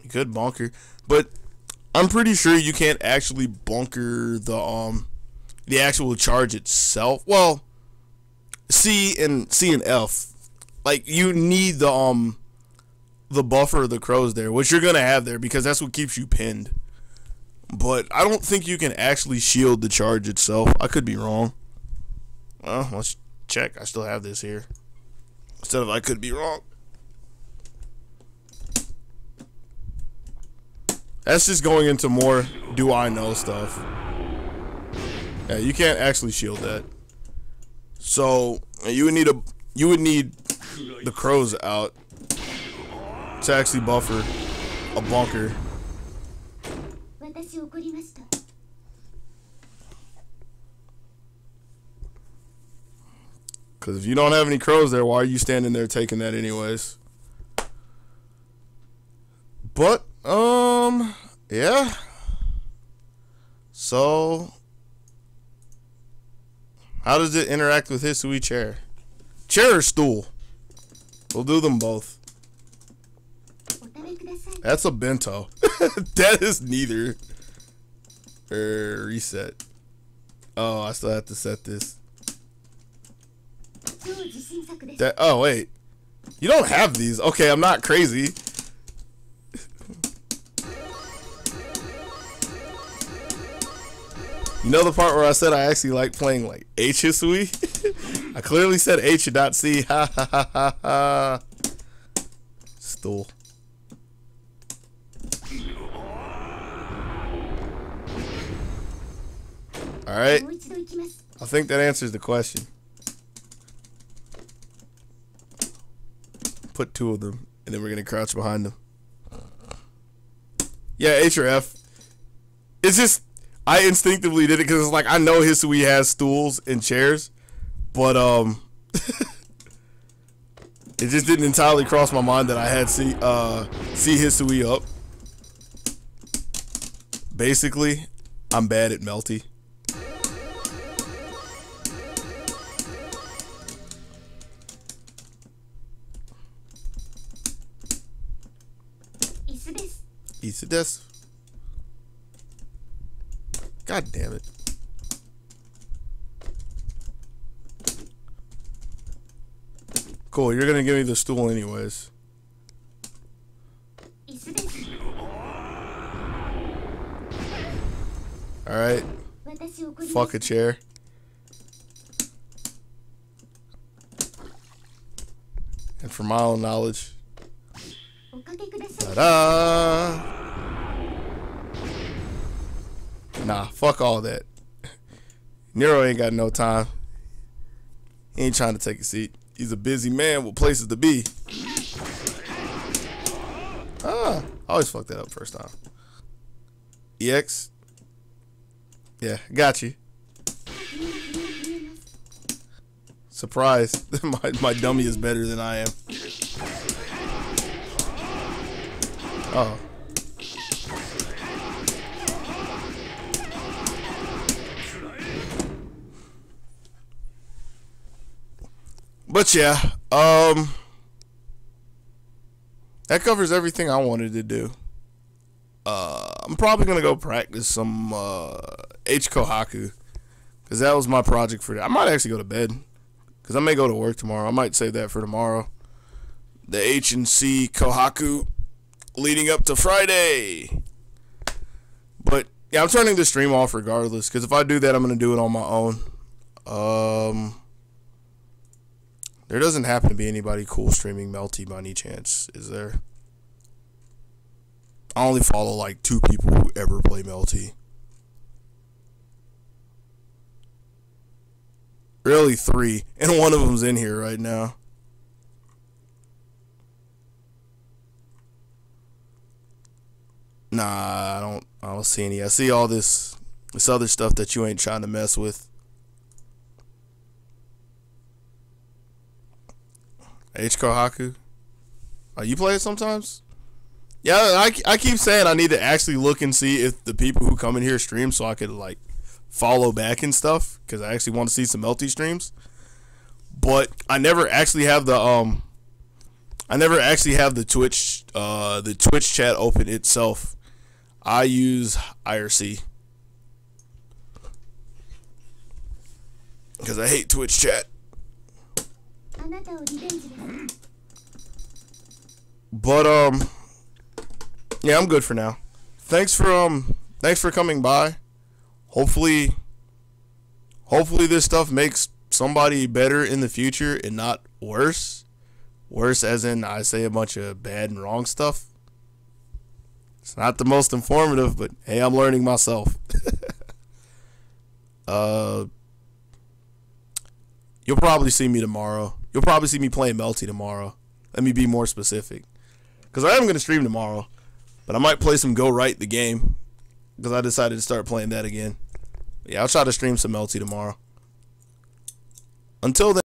You could bonker, but I'm pretty sure you can't actually bunker the actual charge itself. Well, C and F, like you need the buffer of the crows there, which you're gonna have there because that's what keeps you pinned. But I don't think you can actually shield the charge itself. I could be wrong. Well, let's check. I still have this here. Instead of I could be wrong. That's just going into more do I know stuff. Yeah, you can't actually shield that. So you would need the crows out to actually buffer a bunker. Because if you don't have any crows there, why are you standing there taking that anyways? But, yeah. So, how does it interact with Hisui chair? Chair or stool? We'll do them both. That's a bento. That is neither. Reset. Oh, I still have to set this. That, oh, wait. You don't have these. Okay, I'm not crazy. You know the part where I said I actually like playing like H Hisui? I clearly said H and not C. Ha ha ha ha ha. Stool. All right. I think that answers the question. Put 2 of them, and then we're gonna crouch behind them. Yeah, H or F. It's just I instinctively did it because it's like I know Hisui has stools and chairs, but it just didn't entirely cross my mind that I had see Hisui up. Basically, I'm bad at Melty. Isu desu. God damn it. Cool, you're gonna give me the stool anyways. Alright. Fuck a chair. And for my own knowledge. Ta-da! Nah, fuck all that. Nero ain't got no time. He ain't trying to take a seat. He's a busy man with places to be. I always fuck that up first time. EX. Yeah, got you. Surprise. my dummy is better than I am. Oh. But yeah, that covers everything I wanted to do. I'm probably gonna go practice some H-Kohaku, because that was my project for that. I might actually go to bed, because I may go to work tomorrow. I might save that for tomorrow. The H and C Kohaku leading up to Friday. But yeah, I'm turning the stream off regardless, because if I do that, I'm gonna do it on my own. There doesn't happen to be anybody cool streaming Melty by any chance, is there? I only follow like 2 people who ever play Melty. Really 3, and one of them's in here right now. Nah, I don't see any. I see all this other stuff that you ain't trying to mess with. H Kohaku. Oh, you play it sometimes? Yeah, I keep saying I need to actually look and see if the people who come in here stream, so I could like follow back and stuff, because I actually want to see some Melty streams. But I never actually have the Twitch chat open itself. I use IRC because I hate Twitch chat. But yeah, I'm good for now. Thanks for coming by. Hopefully this stuff makes somebody better in the future and not worse. Worse as in I say a bunch of bad and wrong stuff. It's not the most informative, but hey, I'm learning myself. You'll probably see me tomorrow. You'll probably see me playing Melty tomorrow. Let me be more specific, because I am going to stream tomorrow, but I might play some Go Right the game, because I decided to start playing that again. Yeah, I'll try to stream some Melty tomorrow. Until then.